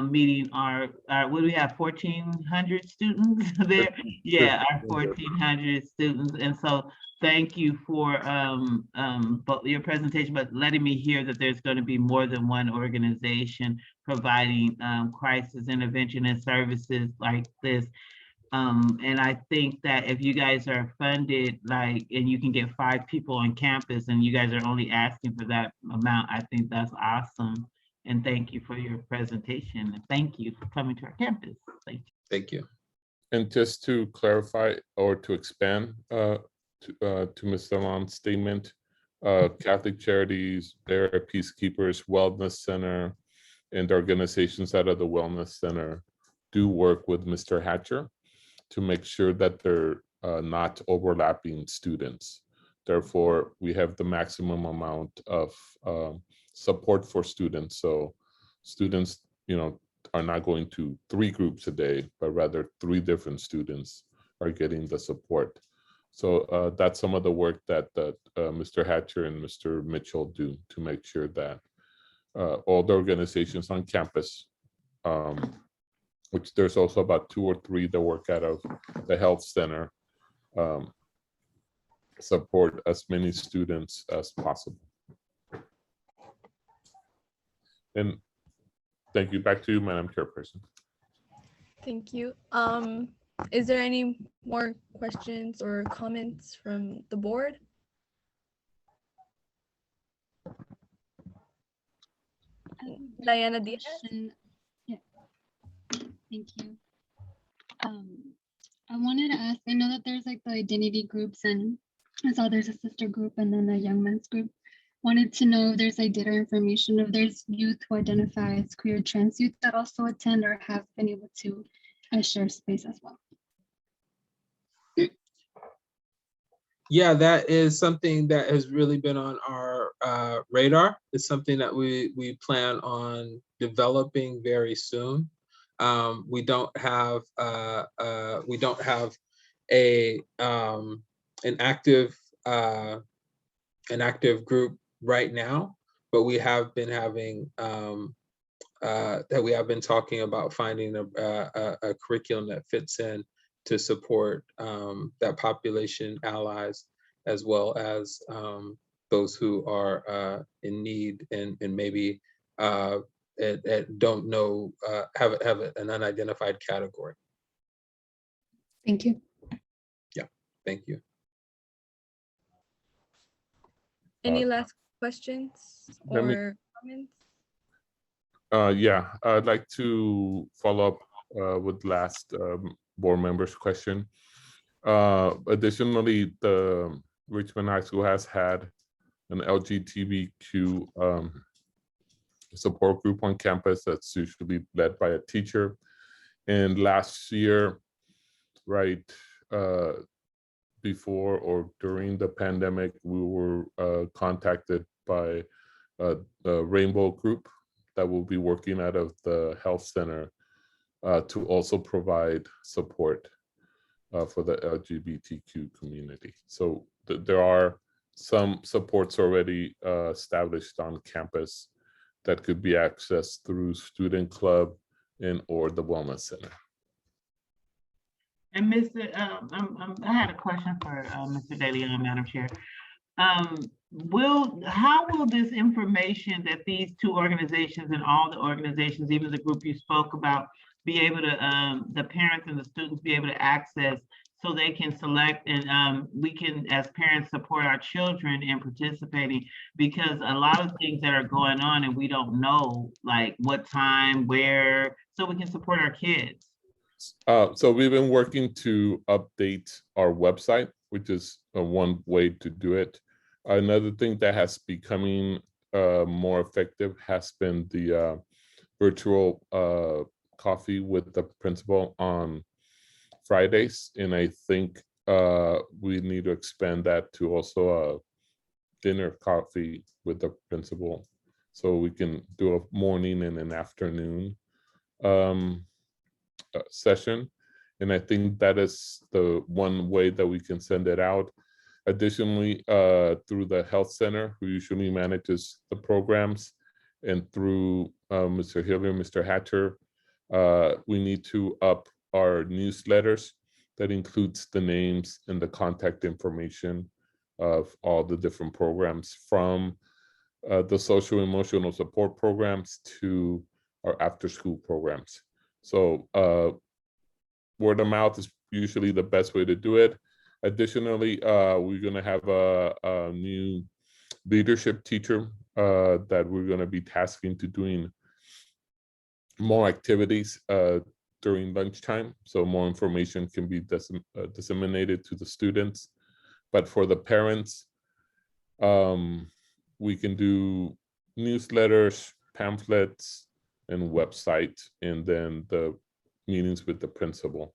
meeting our what do we have, 1,400 students there? Yeah, our 1,400 students. And so thank you for both your presentation, but letting me hear that there's going to be more than one organization providing crisis intervention and services like this. And I think that if you guys are funded, like, and you can get 5 people on campus and you guys are only asking for that amount, I think that's awesome. And thank you for your presentation. And thank you for coming to our campus. Thank you. Thank you. And just to clarify or to expand to Mr. Lam's statement, Catholic Charities, Bay Area Peacekeepers, Wellness Center, and organizations out of the Wellness Center do work with Mr. Hatcher to make sure that they're not overlapping students. Therefore, we have the maximum amount of support for students. So students, you know, are not going to 3 groups a day, but rather 3 different students are getting the support. So that's some of the work that Mr. Hatcher and Mr. Mitchell do to make sure that all the organizations on campus, which there's also about 2 or 3 that work out of the health center, support as many students as possible. And thank you. Back to you, Madam Chairperson. Thank you. Is there any more questions or comments from the board? Diana Diaz. Yeah. Thank you. I wanted to ask, I know that there's like the identity groups and I saw there's a sister group and then a young men's group. Wanted to know if there's like data information if there's youth who identify as queer trans youth that also attend or have been able to share space as well. Yeah, that is something that has really been on our radar. It's something that we plan on developing very soon. We don't have an active group right now, but we have been having talking about finding a curriculum that fits in to support that population allies, as well as those who are in need and maybe don't know, have an unidentified category. Thank you. Yeah, thank you. Any last questions or comments? Yeah, I'd like to follow up with last board member's question. Additionally, the Richmond High School has had an LGBTQ support group on campus that's usually led by a teacher. And last year, right before or during the pandemic, we were contacted by a Rainbow group that will be working out of the health center to also provide support for the LGBTQ community. So there are some supports already established on campus that could be accessed through student club and or the wellness center. And Mr. I had a question for Mr. DeLeon, Madam Chair. How will this information that these two organizations and all the organizations, even the group you spoke about, be able to, the parents and the students be able to access so they can select and we can, as parents, support our children in participating? Because a lot of things that are going on and we don't know, like what time, where, so we can support our kids. So we've been working to update our website, which is one way to do it. Another thing that has becoming more effective has been the virtual coffee with the principal on Fridays. And I think we need to expand that to also a dinner coffee with the principal. So we can do a morning and an afternoon session. And I think that is the one way that we can send it out. Additionally, through the health center, who usually manages the programs, and through Mr. Hiller, Mr. Hatcher, we need to up our newsletters that includes the names and the contact information of all the different programs, from the social emotional support programs to our after school programs. So word of mouth is usually the best way to do it. Additionally, we're going to have a new leadership teacher that we're going to be tasking to doing more activities during lunchtime, so more information can be disseminated to the students. But for the parents, we can do newsletters, pamphlets, and website, and then the meetings with the principal.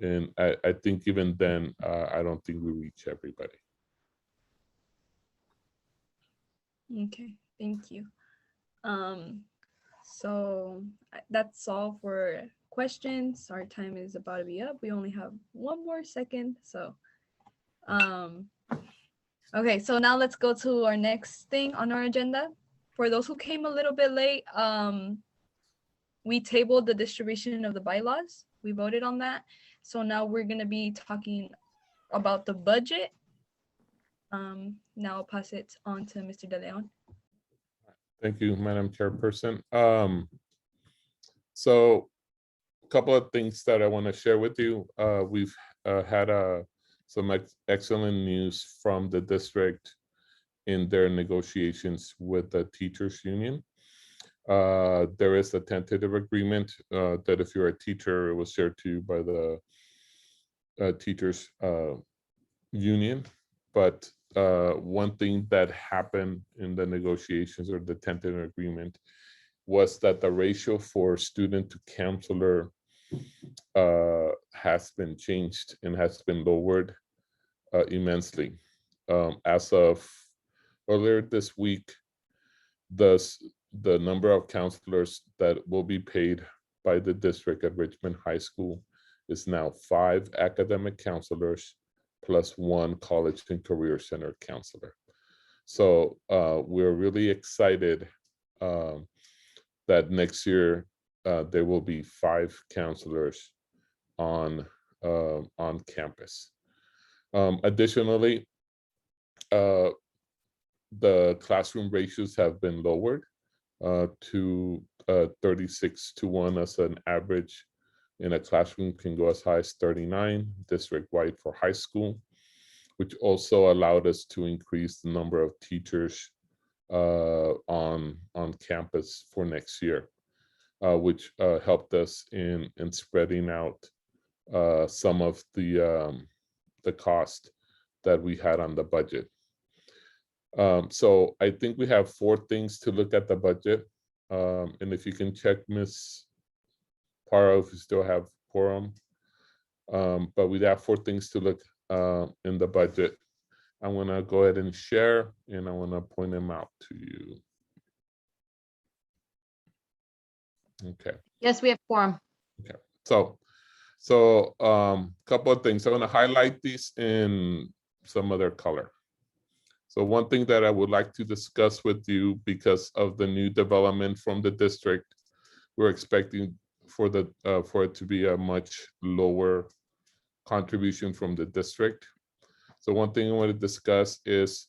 And I think even then, I don't think we reach everybody. Okay, thank you. So that's all for questions. Our time is about to be up. We only have one more second. So, okay, so now let's go to our next thing on our agenda. For those who came a little bit late, we tabled the distribution of the bylaws. We voted on that. So now we're gonna be talking about the budget. Now I'll pass it on to Mr. De Leon. Thank you, Madam Chairperson. So a couple of things that I want to share with you. We've had some excellent news from the district in their negotiations with the teachers union. There is a tentative agreement that if you're a teacher, it was shared to you by the teachers union. But one thing that happened in the negotiations or the tentative agreement was that the ratio for student to counselor has been changed and has been lowered immensely. As of earlier this week, the number of counselors that will be paid by the district at Richmond High School is now 5 academic counselors plus 1 college and career center counselor. So we're really excited that next year there will be 5 counselors on campus. Additionally, the classroom ratios have been lowered to 36:1 as an average. In a classroom can go as high as 39 district-wide for high school, which also allowed us to increase the number of teachers on campus for next year, which helped us in spreading out some of the cost that we had on the budget. So I think we have 4 things to look at the budget. And if you can check Ms. Paro if you still have quorum. But we have 4 things to look in the budget. I want to go ahead and share, and I want to point them out to you. Okay. Yes, we have quorum. Okay. So couple of things. I'm going to highlight these in some other color. So one thing that I would like to discuss with you, because of the new development from the district, we're expecting for it to be a much lower contribution from the district. So one thing I want to discuss is,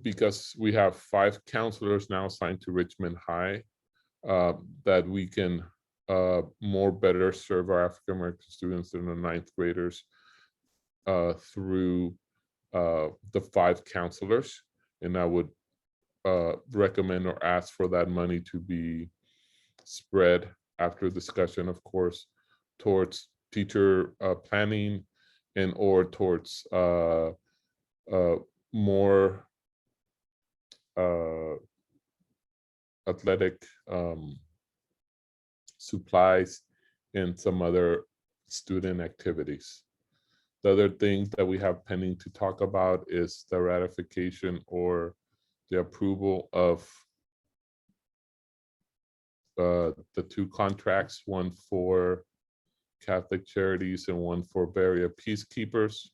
because we have 5 counselors now assigned to Richmond High, that we can more better serve our African American students and the 9th graders through the 5 counselors. And I would recommend or ask for that money to be spread, after discussion, of course, towards teacher planning and or towards more athletic supplies and some other student activities. The other thing that we have pending to talk about is the ratification or the approval of the 2 contracts, one for Catholic Charities and one for Berea Peacekeepers.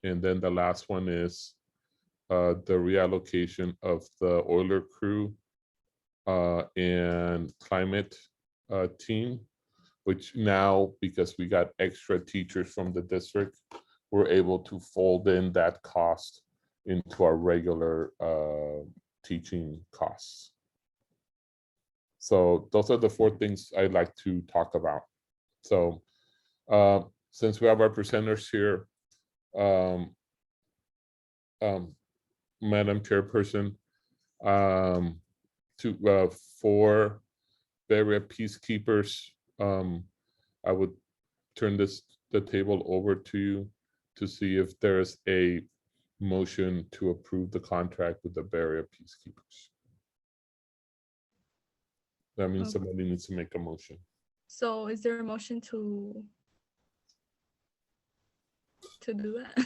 And then the last one is the reallocation of the Oiler crew and climate team, which now, because we got extra teachers from the district, we're able to fold in that cost into our regular teaching costs. So those are the 4 things I'd like to talk about. So since we have our presenters here, Madam Chairperson, for Berea Peacekeepers, I would turn the table over to you to see if there's a motion to approve the contract with the Berea Peacekeepers. That means somebody needs to make a motion. So is there a motion to do that?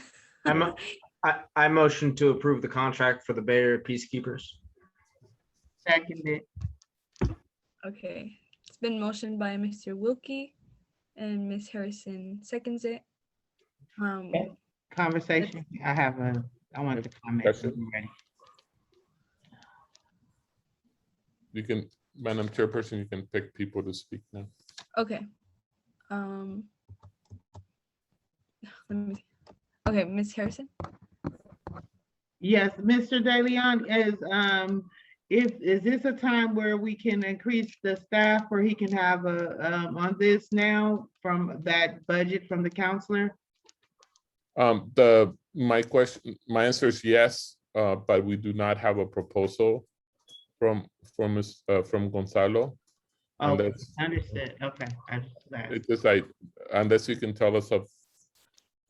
I motion to approve the contract for the Berea Peacekeepers. Seconded. Okay, it's been motioned by Mr. Wilkie and Ms. Harrison seconds it. Conversation. I wanted to comment. Question? You can, Madam Chairperson, you can pick people to speak now. Okay. Let me see. Okay, Ms. Harrison. Yes, Mr. De Leon, is this a time where we can increase the staff where he can have on this now from that budget from the counselor? My answer is yes, but we do not have a proposal from Gonzalo. Okay, understood. Okay. It's just like, unless you can tell us off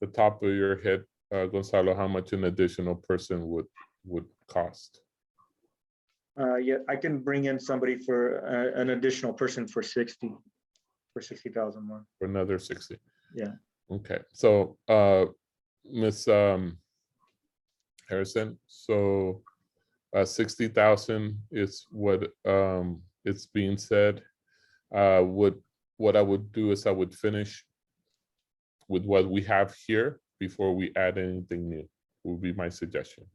the top of your head, Gonzalo, how much an additional person would cost. Yeah, I can bring in somebody for an additional person for 60,000 more. For another 60. Yeah. Okay, so Ms. Harrison, so 60,000 is what it's being said. What I would do is I would finish with what we have here before we add anything new, would be my suggestion.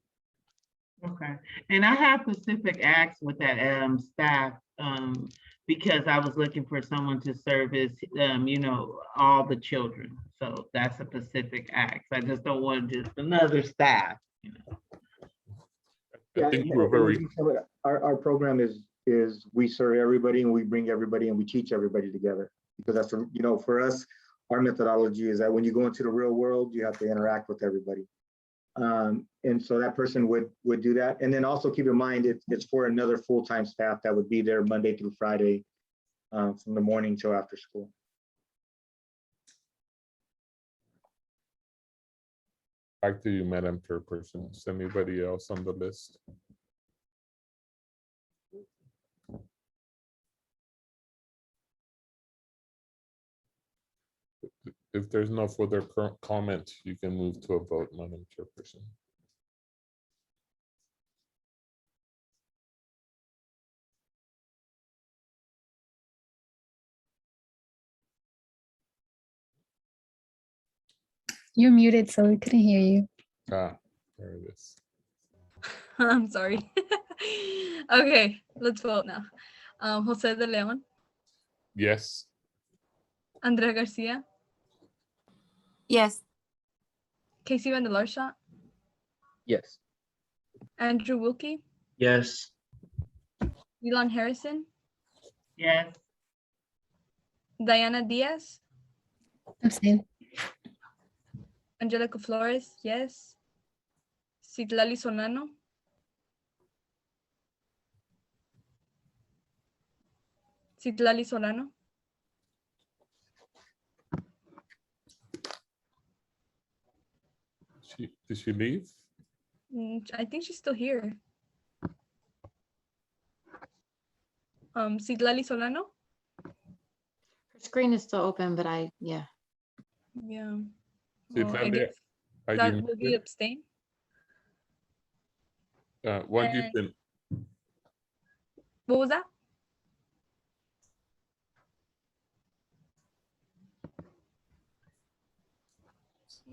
Okay, and I have specific acts with that staff because I was looking for someone to service, all the children. So that's a specific act. I just don't want just another staff. I think we're very. Our program is we serve everybody and we bring everybody and we teach everybody together, because that's for us, our methodology is that when you go into the real world, you have to interact with everybody. And so that person would do that. And then also keep in mind, it's for another full-time staff that would be there Monday through Friday from the morning till after school. Back to you, Madam Chairperson. Is anybody else on the list? If there's no further current comment, you can move to a vote, Madam Chairperson. You're muted, so we couldn't hear you. Ah, there it is. I'm sorry. Okay, let's vote now. Jose de Leon, Yes. Andrea Garcia, Yes. Casey Van der Larshat, Yes. Andrew Wilkie, Yes. Elon Harrison, Yes. Diana Diaz, Abstain. Angelica Flores, yes. Citlali Solano, Citlali Solano, Did she leave? I think she's still here. Citlali Solano, Her screen is still open, but yeah. yeah. Citlali, I guess are that you will be muted? abstain. What you And- think? What was that?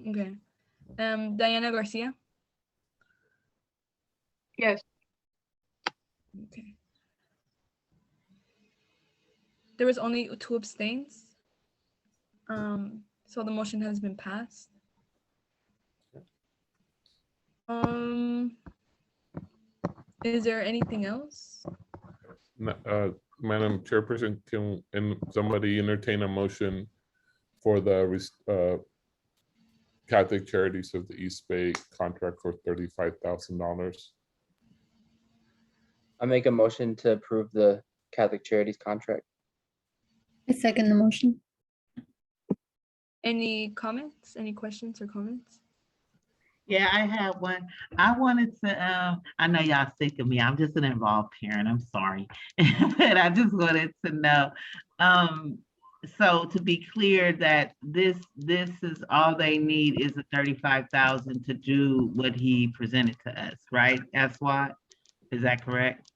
Okay. Diana Garcia. Yes. Okay. There was only 2 abstains. So the motion has been passed. Is there anything else? Madam Chairperson, can somebody entertain a motion for the Catholic Charities of the East Bay contract for $35,000? I make a motion to approve the Catholic Charities contract. I second the motion. Any comments? Any questions or comments? Yeah, I have one. I wanted to, I know y'all sick of me. I'm just an involved parent. I'm sorry. But I just wanted to know, so to be clear that this is all they need is the 35,000 to do what he presented to us, right? That's why, is that correct?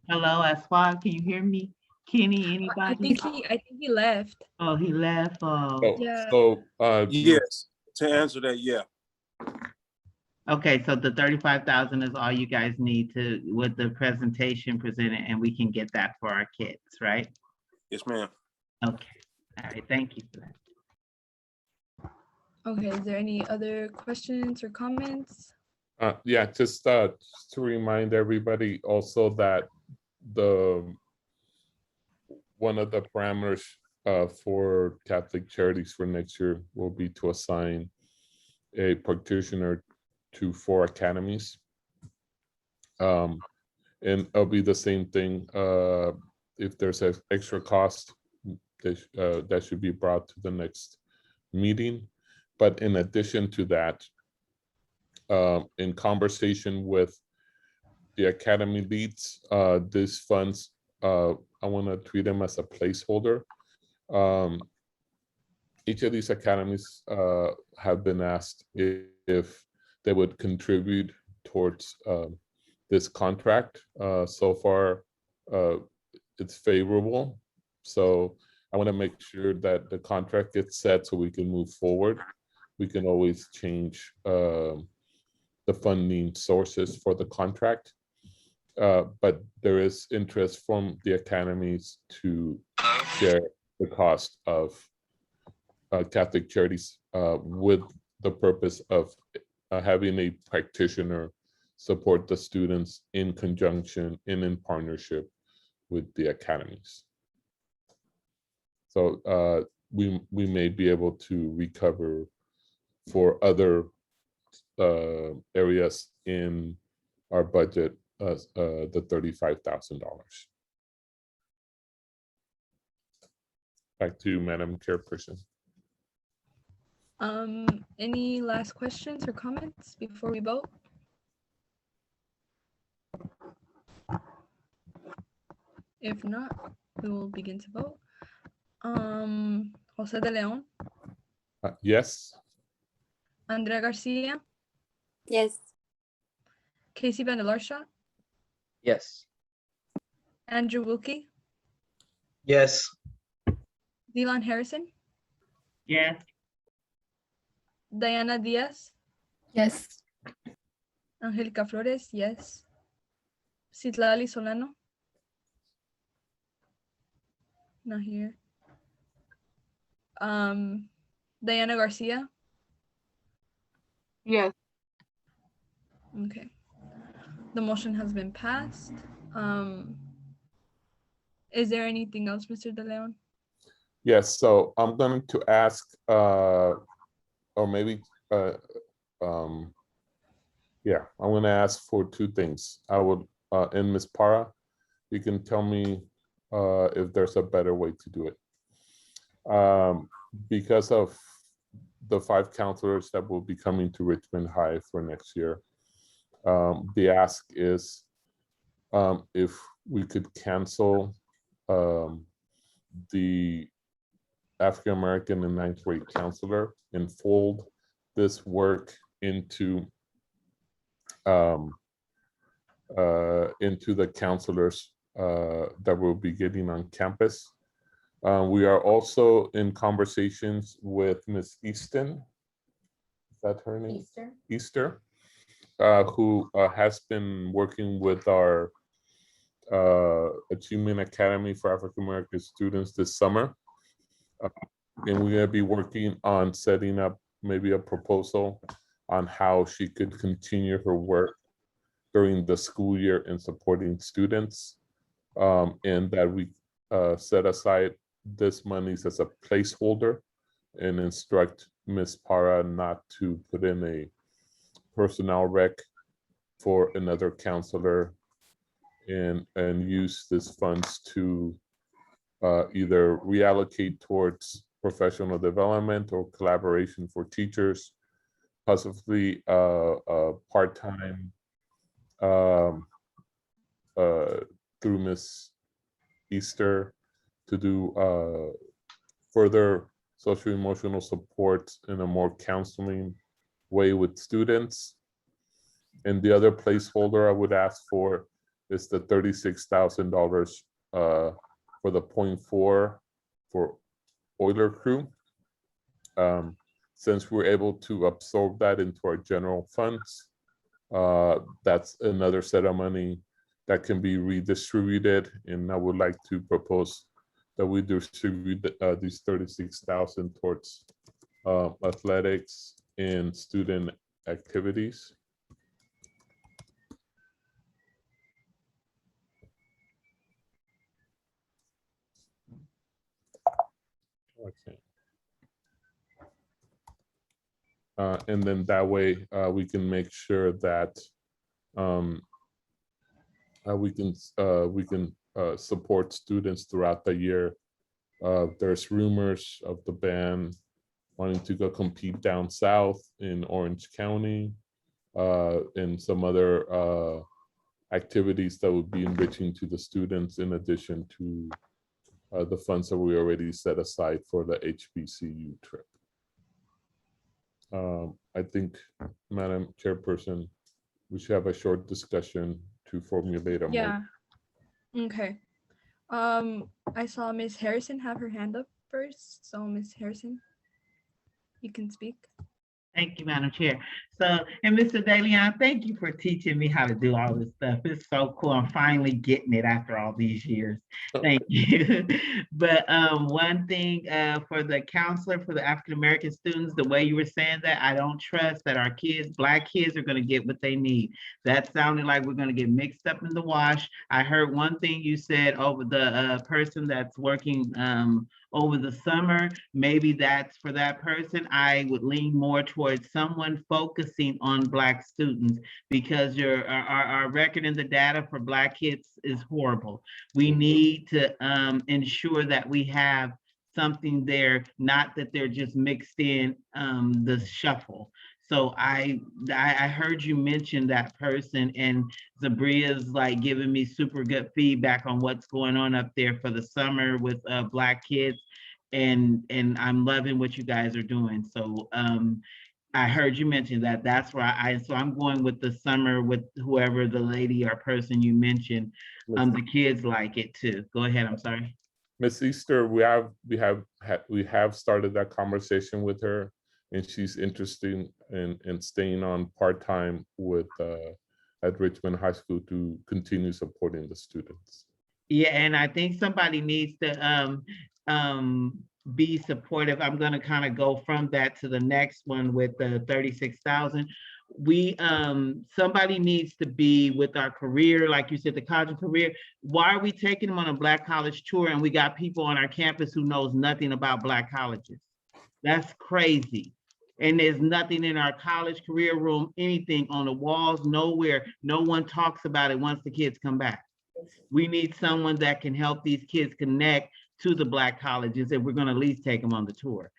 Hello, Aswad, can you hear me? Kenny, I anybody? think he left. Oh, he left. Oh, Yeah. So, Yes, to answer that, yeah. okay. So the 35,000 is all you guys need to, with the presentation presented, and we can get that for our kids, right? Yes, ma'am. Okay. All right. Thank you for that. Okay, is there any other questions or comments? yeah, just to remind everybody also that one of the parameters for Catholic Charities for next year will be to assign a practitioner to 4 academies. And it'll be the same thing. If there's an extra cost, that should be brought to the next meeting. But in addition to that, in conversation with the academy leads, these funds, I want to treat them as a placeholder. Each of these academies have been asked if they would contribute towards this contract. So far, it's favorable. So I want to make sure that the contract gets set so we can move forward. We can always change the funding sources for the contract. But there is interest from the academies to share the cost of Catholic Charities with the purpose of having a practitioner support the students in conjunction and in partnership with the academies. So we may be able to recover for other areas in our budget, the $35,000. Back to you, Madam Chairperson. Any last questions or comments before we vote? If not, we will begin to vote. Jose de Leon, Yes. Andrea Garcia, Yes. Casey Van der Larshat, Yes. Andrew Wilkie, Yes. Dylan Harrison, Yes. Diana Diaz, Yes. Angelica Flores, yes. Citlali Solano. Not here. Diana Garcia. Yes. Okay. The motion has been passed. Is there anything else, Mr. De Leon? Yes, so I'm going to ask, or maybe, yeah, I'm going to ask for two things. I would, and Ms. Para, you can tell me if there's a better way to do it. Because of the 5 counselors that will be coming to Richmond High for next year, the ask is if we could cancel the African American and 9th grade counselor and fold this work into the counselors that we'll be getting on campus. We are also in conversations with Ms. Easton. Is that her name? Easter, who has been working with our Achievement Academy for African American students this summer. And we're going to be working on setting up maybe a proposal on how she could continue her work during the school year in supporting students, and that we set aside this money as a placeholder and instruct Ms. Para not to put in a personnel rec for another counselor and use these funds to either reallocate towards professional development or collaboration for teachers, possibly part-time through Ms. Easter to do further social emotional support in a more counseling way with students. And the other placeholder I would ask for is the $36,000 for the 0.4 for Euler crew. Since we're able to absorb that into our general funds, that's another set of money that can be redistributed. And I would like to propose that we distribute these $36,000 towards athletics and student activities. Okay. And then that way we can make sure that we can support students throughout the year. There's rumors of the band wanting to go compete down south in Orange County, and some other activities that would be enriching to the students in addition to the funds that we already set aside for the HBCU trip. I think, Madam Chairperson, we should have a short discussion to formulate a motion. Yeah. Okay. I saw Ms. Harrison have her hand up first. So Ms. Harrison, you can speak. Thank you, Madam Chair. So, and Mr. De Leon, thank you for teaching me how to do all this stuff. It's so cool. I'm finally getting it after all these years. Thank you. But one thing for the counselor for the African-American students, the way you were saying that, I don't trust that our kids, Black kids, are going to get what they need. That sounded like we're going to get mixed up in the wash. I heard one thing you said over the person that's working over the summer. Maybe that's for that person. I would lean more towards someone focusing on Black students, because our record in the data for Black kids is horrible. We need to ensure that we have something there, not that they're just mixed in the shuffle. So I heard you mention that person, and Zabria's like giving me super good feedback on what's going on up there for the summer with Black kids. And I'm loving what you guys are doing. So I heard you mention that. That's why so I'm going with the summer with whoever the lady or person you mentioned. The kids like it too. Go ahead, I'm sorry. Miss Easter, we have started that conversation with her, and she's interested in staying on part-time with at Richmond High School to continue supporting the students. Yeah, and I think somebody needs to be supportive. I'm gonna kind of go from that to the next one with the 36,000. We somebody needs to be with our career, like you said, the college career. Why are we taking them on a Black college tour and we got people on our campus who knows nothing about Black colleges? That's crazy. And there's nothing in our college career room, anything on the walls, nowhere. No one talks about it once the kids come back. We need someone that can help these kids connect to the Black colleges, and we're gonna at least take them on the tour.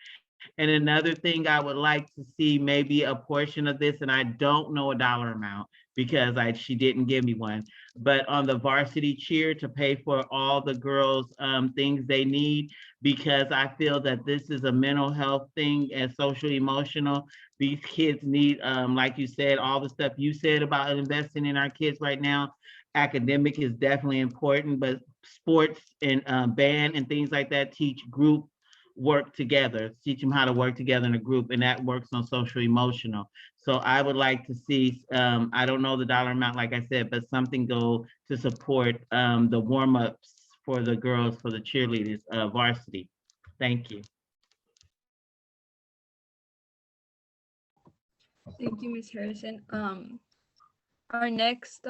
And another thing I would like to see, maybe a portion of this, and I don't know a dollar amount because she didn't give me one, but on the varsity cheer to pay for all the girls' things they need, because I feel that this is a mental health thing and social emotional. These kids need, like you said, all the stuff you said about investing in our kids right now. Academic is definitely important, but sports and band and things like that teach group work together, teach them how to work together in a group, and that works on social emotional. So I would like to see, I don't know the dollar amount, like I said, but something go to support the warm-ups for the girls, for the cheerleaders, varsity. Thank you. Thank you, Ms. Harrison. Our next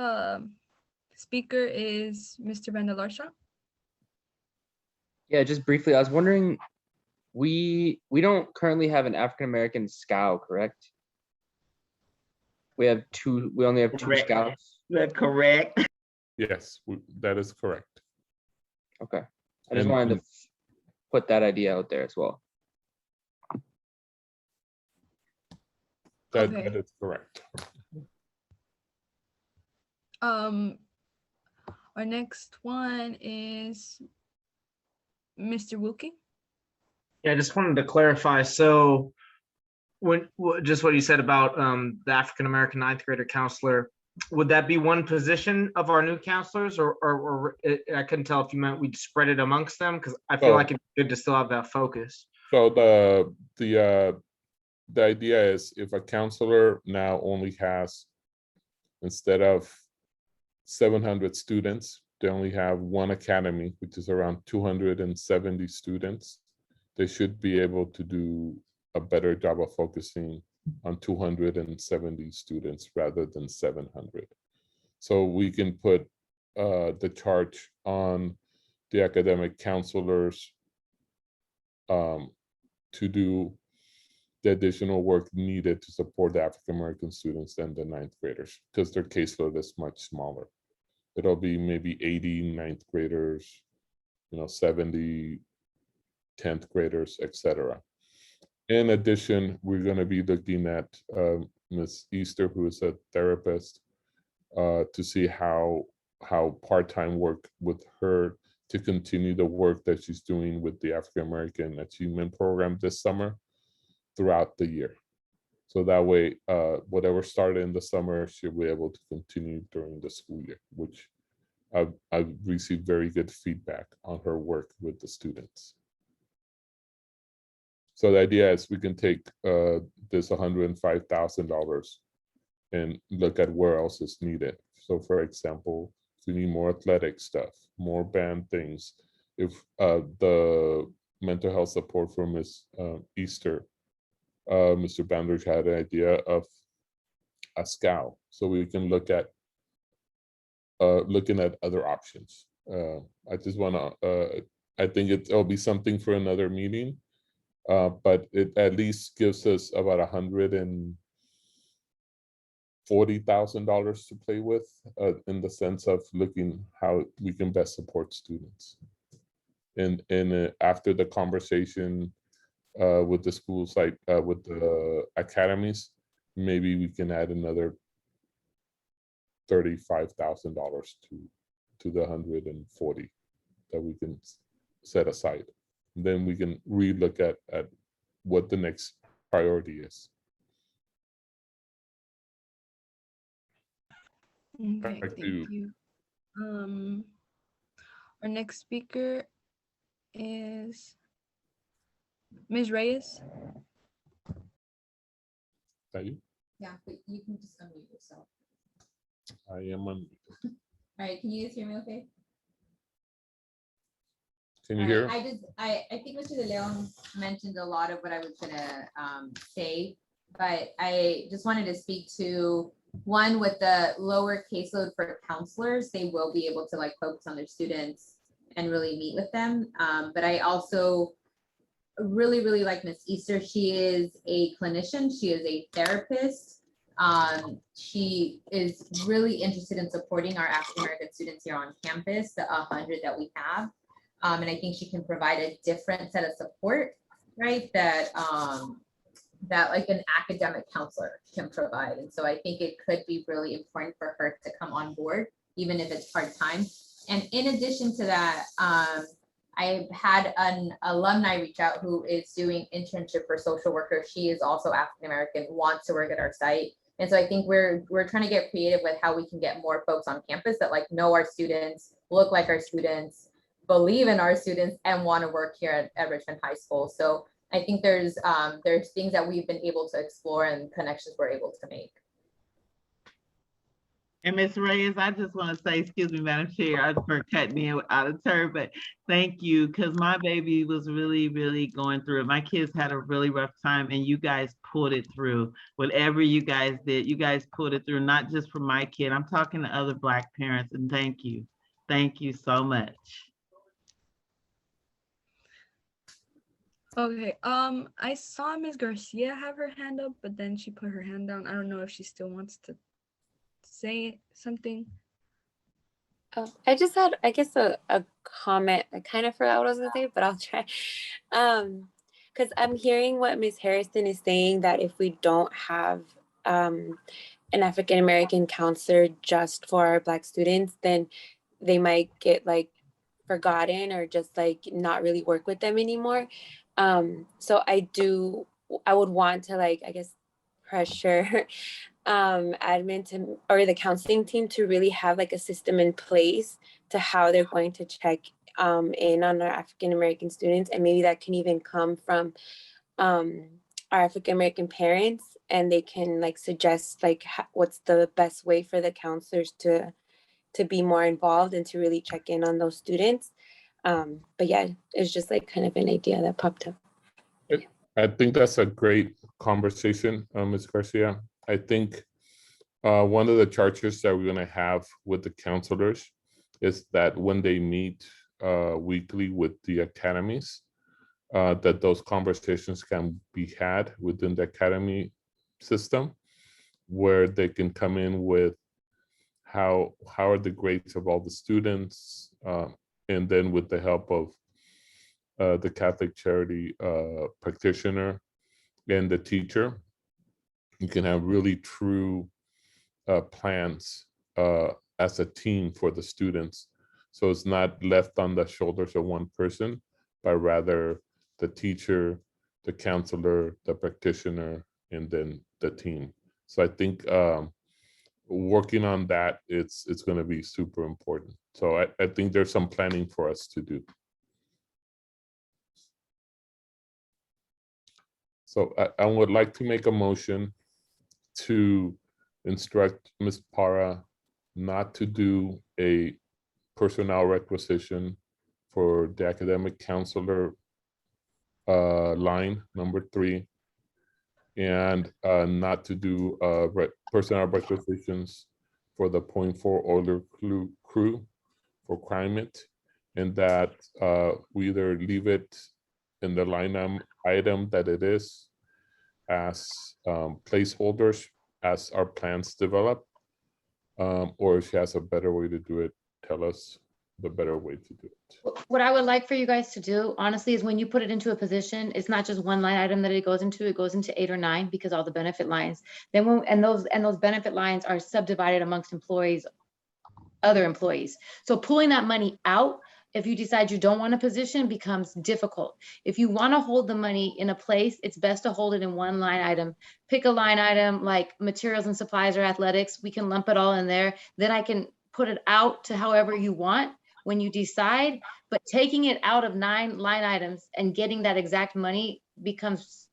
speaker is Mr. Vandalarsha. Yeah, just briefly, I was wondering, we don't currently have an African-American scout, correct? We only have two Correct. scouts. That's correct. Yes, that is correct. Okay, I just And- wanted to put that idea out there as well. That Okay. is correct. Our next one is Mr. Wilkie. Yeah, I just wanted to clarify. So just what you said about the African-American ninth grader counselor, would that be one position of our new counselors, or I couldn't tell if you meant we'd spread it amongst them, because I feel like it's good to still have that focus. So the idea is, if a counselor now only has, instead of 700 students, they only have one academy, which is around 270 students, they should be able to do a better job of focusing on 270 students rather than 700. So we can put the charge on the academic counselors to do the additional work needed to support the African-American students than the ninth graders, because their caseload is much smaller. It'll be maybe 80 ninth graders, 70 10th graders, etc. In addition, we're going to be looking at Ms. Easter, who is a therapist, to see how part-time work with her to continue the work that she's doing with the African-American Achievement Program this summer throughout the year. So that way, whatever started in the summer, she'll be able to continue during the school year, which I've received very good feedback on her work with the students. So the idea is we can take this $105,000 and look at where else is needed. So for example, if we need more athletic stuff, more band things, if the mental health support for Ms. Easter, Mr. Bandridge had an idea of a scout, so we can look at looking at other options. I just want to, I think it'll be something for another meeting, but it at least gives us about $140,000 to play with, in the sense of looking how we can best support students. And after the conversation with the schools, like with the academies, maybe we can add another $35,000 to the 140 that we can set aside. And then we can relook at what the next priority is. Okay, thank you. Our next speaker is Ms. Reyes. That you? Yeah, but you can just unmute yourself. I am on. All right, can you guys hear me okay? Can you All hear? right, I think Mr. De Leon mentioned a lot of what I was gonna say, but I just wanted to speak to one with the lower caseload for counselors. They will be able to like focus on their students and really meet with them. But I also really like Miss Easter. She is a clinician. She is a therapist. She is really interested in supporting our African American students here on campus, the 100 that we have. And I think she can provide a different set of support, right? That like an academic counselor can provide. And so I think it could be really important for her to come on board, even if it's part-time. And in addition to that, I've had an alumni reach out who is doing internship for social workers. She is also African American, wants to work at our site. And so I think we're trying to get creative with how we can get more folks on campus that like know our students, look like our students, believe in our students, and want to work here at Richmond High School. So I think there's things that we've been able to explore and connections we're able to make. And Ms. Reyes, I just want to say, excuse me, Madam Chair, for cutting in out of turn, but thank you, because my baby was really going through it. My kids had a really rough time, and you guys pulled it through. Whatever you guys did, you guys pulled it through, not just for my kid. I'm talking to other Black parents, and thank you. Thank you so much. Okay, I saw Ms. Garcia have her hand up, but then she put her hand down. I don't know if she still wants to say something. Oh, I just had, I guess, a comment. I kind of forgot what I was gonna say, but I'll try. Because I'm hearing what Ms. Harrison is saying, that if we don't have an African American counselor just for our Black students, then they might get like forgotten or just like not really work with them anymore. So I would want to like, I guess, pressure admin to, or the counseling team to really have like a system in place to how they're going to check in on our African American students. And maybe that can even come from our African American parents, and they can like suggest like what's the best way for the counselors to be more involved and to really check in on those students. But yeah, it's just like kind of an idea that popped up. I think that's a great conversation, Ms. Garcia. I think one of the charters that we're going to have with the counselors is that when they meet weekly with the academies, that those conversations can be had within the academy system, where they can come in with how are the grades of all the students, and then with the help of the Catholic Charity practitioner and the teacher, you can have really true plans as a team for the students. So it's not left on the shoulders of one person, but rather the teacher, the counselor, the practitioner, and then the team. So I think working on that, it's going to be super important. So I think there's some planning for us to do. So I would like to make a motion to instruct Ms. Parra not to do a personnel requisition for the academic counselor line number 3, and not to do personnel requisitions for the .4 Oiler crew for climate, and that we either leave it in the line item that it is as placeholders as our plans develop, or if she has a better way to do it, tell us the better way to do it. What I would like for you guys to do, honestly, is when you put it into a position, it's not just one line item that it goes into 8 or 9, because all the benefit lines. Then those benefit lines are subdivided amongst employees, other employees. So pulling that money out, if you decide you don't want a position, becomes difficult. If you want to hold the money in a place, it's best to hold it in one line item. Pick a line item like materials and supplies or athletics. We can lump it all in there. Then I can put it out to however you want. when you decide, but taking it out of 9 line items and getting that exact money becomes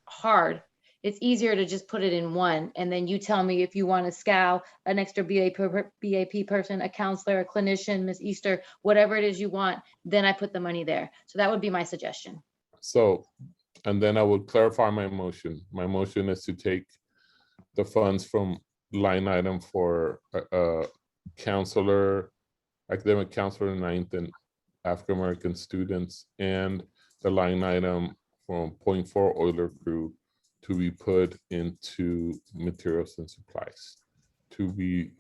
hard. It's easier to just put it in one, and then you tell me if you want a SCAL, an extra BAP person, a counselor, a clinician, Miss Easter, whatever it is you want, then I put the money there. So that would be my suggestion. So, and then I would clarify my motion. My motion is to take the funds from line item for counselor, academic counselor, 9th and African-American students, and the line item from .4 Euler crew to be put into materials and supplies to be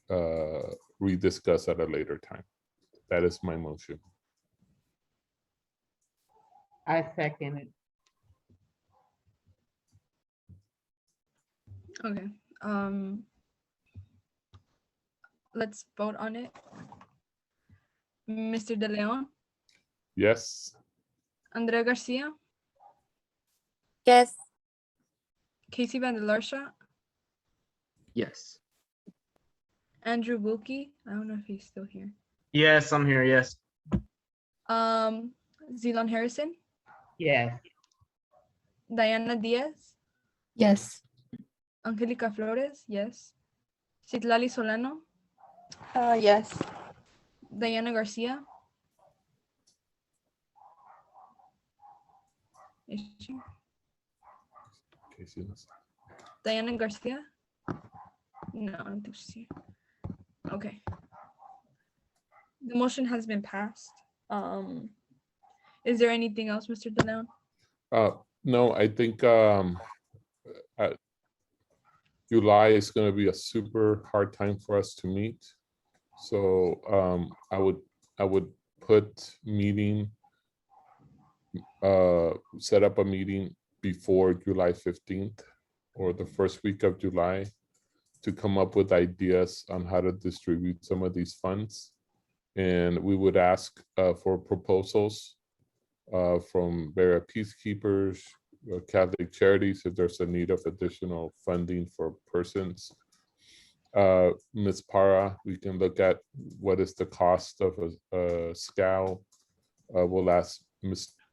rediscussed at a later time. That is my motion. I second it. Okay. Let's vote on it. Mr. De Leon, Yes. Andrea Garcia, Yes. Casey Van der Larsha, Yes. Andrew Wilkie. I don't know if he's still here. Yes, I'm here. Yes. Zelon Harrison, Yes. Diana Diaz, Yes. Angelica Flores, yes. Citlali Solano, Yes. Diana Garcia. Is she? Diana Garcia? No, I don't think she's here. Okay. The motion has been passed. Is there anything else, Mr. De Leon? No, I think July is going to be a super hard time for us to meet. So I would put meeting, set up a meeting before July 15th or the first week of July to come up with ideas on how to distribute some of these funds. And we would ask for proposals from Berea Peacekeepers, Catholic Charities, if there's a need of additional funding for persons. Ms. Para, we can look at what is the cost of a SCAL. We'll ask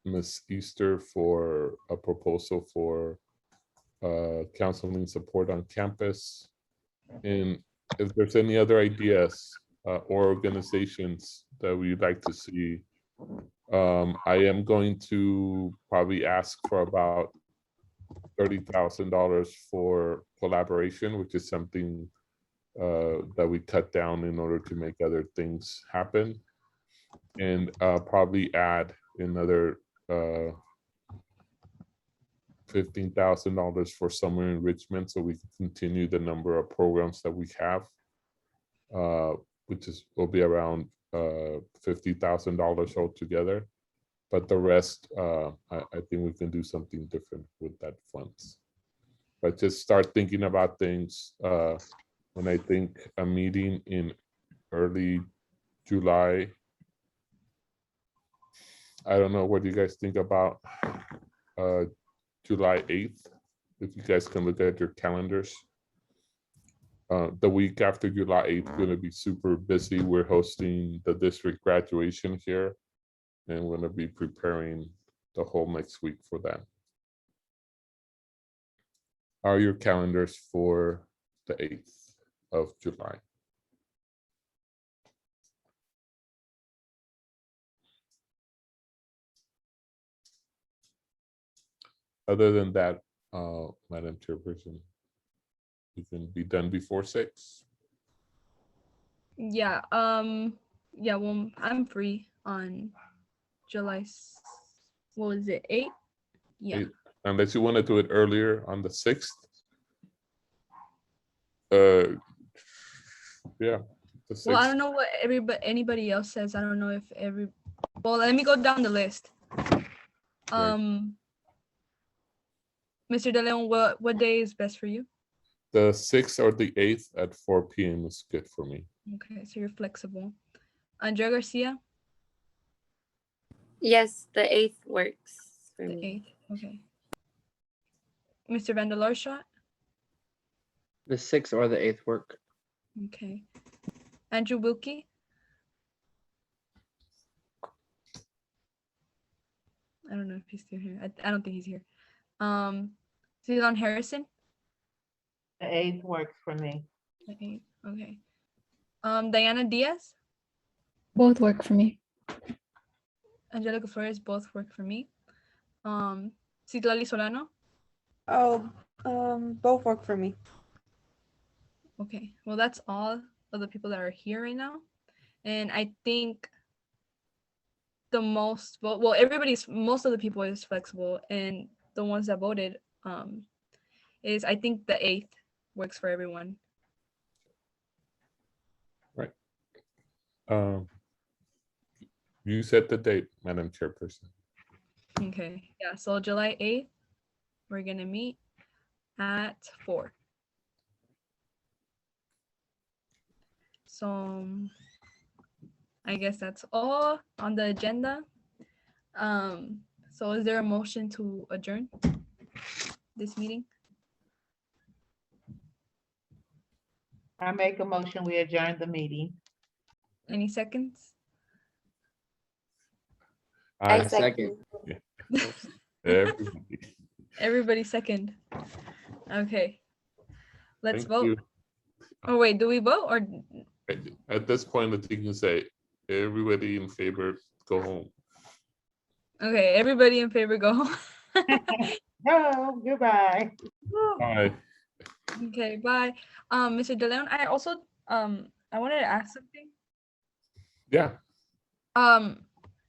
Ms. Easter for a proposal for counseling support on campus. And if there's any other ideas or organizations that we'd like to see, I am going to probably ask for about $30,000 for collaboration, which is something that we cut down in order to make other things happen, and probably add another $15,000 for summer enrichment so we can continue the number of programs that we have, which will be around $50,000 altogether. But the rest, I think we can do something different with that funds. But just start thinking about things. When I think a meeting in early July, I don't know, what do you guys think about July 8th? If you guys can look at your calendars. The week after July 8th is going to be super busy. We're hosting the district graduation here, and we're going to be preparing the whole next week for that. How are your calendars for the 8th of July? Other than that, Madam Chairperson, you can be done before 6. Yeah, yeah, well, I'm free on July, what was it, 8? Yeah. Unless you want to do it earlier on the 6th. Yeah. The 6th. Well, I don't know what anybody else says. I don't know if well, let me go down the list. Mr. De Leon, what day is best for you? The 6th or the 8th at 4 p.m. is good for me. Okay, so you're flexible. Andrea Garcia? Yes, the 8th works for The me. 8th, okay. Mr. Van der Larsha? The 6th or the 8th work. Okay. Andrew Wilkie? I don't know if he's still here. I don't think he's here. Ceylon Harrison. The 8th works for me. The 8th. Okay. Diana Diaz, Both work for me. Angelica Flores, both work for me. Citlali Solano. Oh, both work for me. Okay, well, that's all of the people that are here right now. And I think most of the people is flexible, and the ones that voted is, I think the 8th works for everyone. Right. You set the date, Madam Chairperson. Okay, yeah, so July 8th, we're gonna meet at 4. So I guess that's all on the agenda. So is there a motion to adjourn this meeting? I make a motion, we adjourn the meeting. Any seconds? I second. Everybody. Everybody second. Okay. Let's Thank vote. you. Oh wait, do we vote or? At this point, I think you can say, everybody in favor, go home. Okay, everybody in favor, go home. No, goodbye. Bye. Okay, bye. Mr. De Leon, I also I wanted to ask something. Yeah.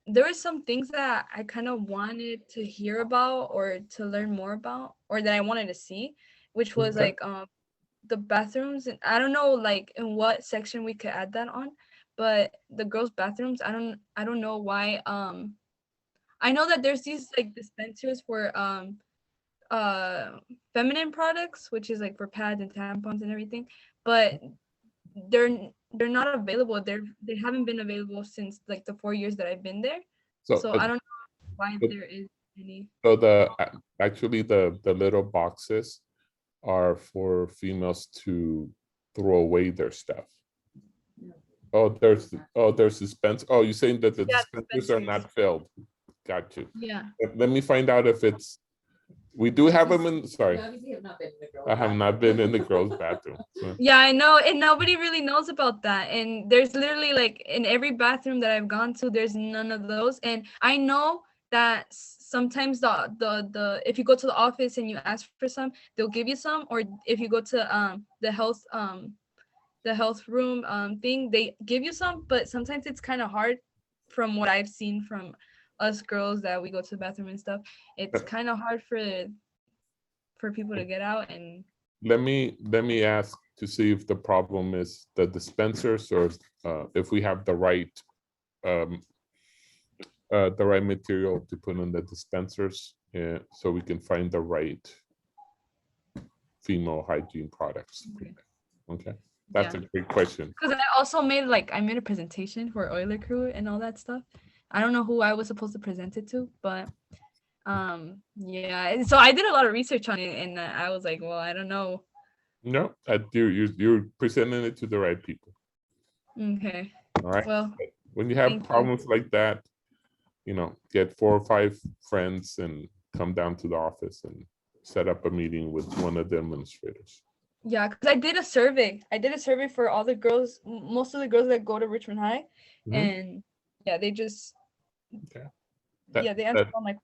There were some things that I kind of wanted to hear about or to learn more about, or that I wanted to see, which was Okay. like the bathrooms, and I don't know like in what section we could add that on, but the girls' bathrooms, I don't know why. I know that there's these like dispensers for feminine products, which is like for pads and tampons and everything, but they're not available. They haven't been available since like the 4 years that I've been there. So, So I don't know why there is any. So actually the little boxes are for females to throw away their stuff. Oh, there's dispense. Oh, you're saying that the Yeah, dispensers are not filled. Got you. Yeah. Let me find out if it's. We do have them in. Sorry, I have not been in the girls' bathroom. So. Yeah, I know, and nobody really knows about that. And there's literally like in every bathroom that I've gone to, there's none of those. And I know that sometimes the if you go to the office and you ask for some, they'll give you some. Or if you go to the health room thing, they give you some. But sometimes it's kind of hard, from what I've seen from us girls that we go to the bathroom and stuff. It's kind of hard for people to get out. And Let me ask to see if the problem is the dispensers or if we have the right material to put in the dispensers, so we can find the right female hygiene products. Okay, that's a great question. because I made a presentation for Euler Crew and all that stuff. I don't know who I was supposed to present it to, but yeah. So I did a lot of research on it, and I was like, well, I don't know. No, you're presenting it to the right people. Okay. All right. Well, when you have thank you. problems like that, get 4 or 5 friends and come down to the office and set up a meeting with one of the administrators. Yeah, because I did a survey. For all the girls, most of the girls that go to Richmond High, and yeah, they just they answered all my.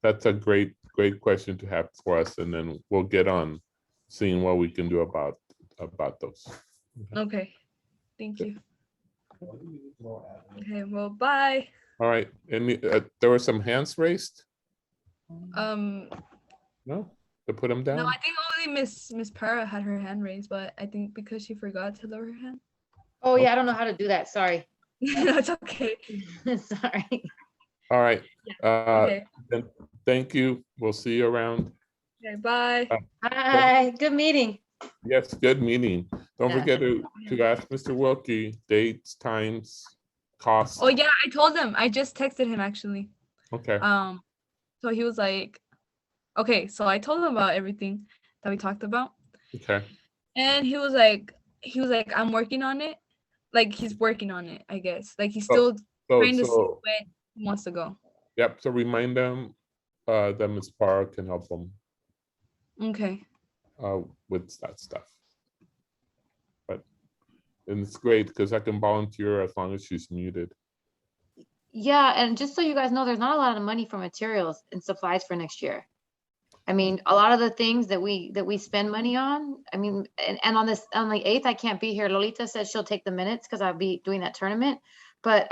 That's a great question to have for us, and then we'll get on seeing what we can do about those. Okay, thank you. Okay, well, bye. All right, and there were some hands raised. No, to put them down. No, I think only Miss Para had her hand raised, but I think because she forgot to lower her hand. Oh yeah, I don't know how to do that. Sorry. No, it's okay. Sorry. All right. Okay. Then thank you. We'll see you around. Okay, bye. Hi, good meeting. Yes, good meeting. Don't Yeah. forget to ask Mr. Wilkie dates, times, costs. Oh yeah, I told him. I just texted him actually. Okay. So he was like, okay, so I told him about everything that we talked about. Okay. And he was like, I'm working on it. Like he's working on it, I guess. Like he's still trying to see when he wants to go. Yep, so remind them that Ms. Parr can help them Okay. with that stuff. But, and it's great because I can volunteer as long as she's muted. Yeah, and just so you guys know, there's not a lot of money for materials and supplies for next year. I mean, a lot of the things that we spend money on, I mean, and on the 8th, I can't be here. Lolita says she'll take the minutes because I'll be doing that tournament. But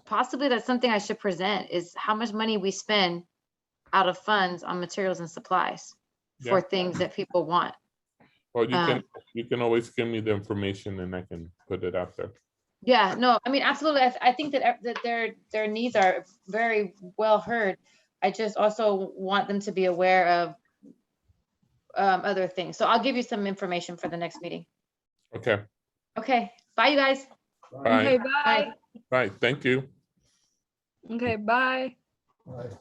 possibly that's something I should present, is how much money we spend out of funds on materials and supplies for Yeah. things that people want. Well, you can always give me the information and I can put it out there. Yeah, no, I mean, absolutely. I think that their needs are very well heard. I just also want them to be aware of other things. So I'll give you some information for the next meeting. Okay. Okay, bye, you guys. Bye. Okay, bye. Bye. Thank you. Okay, bye. Bye.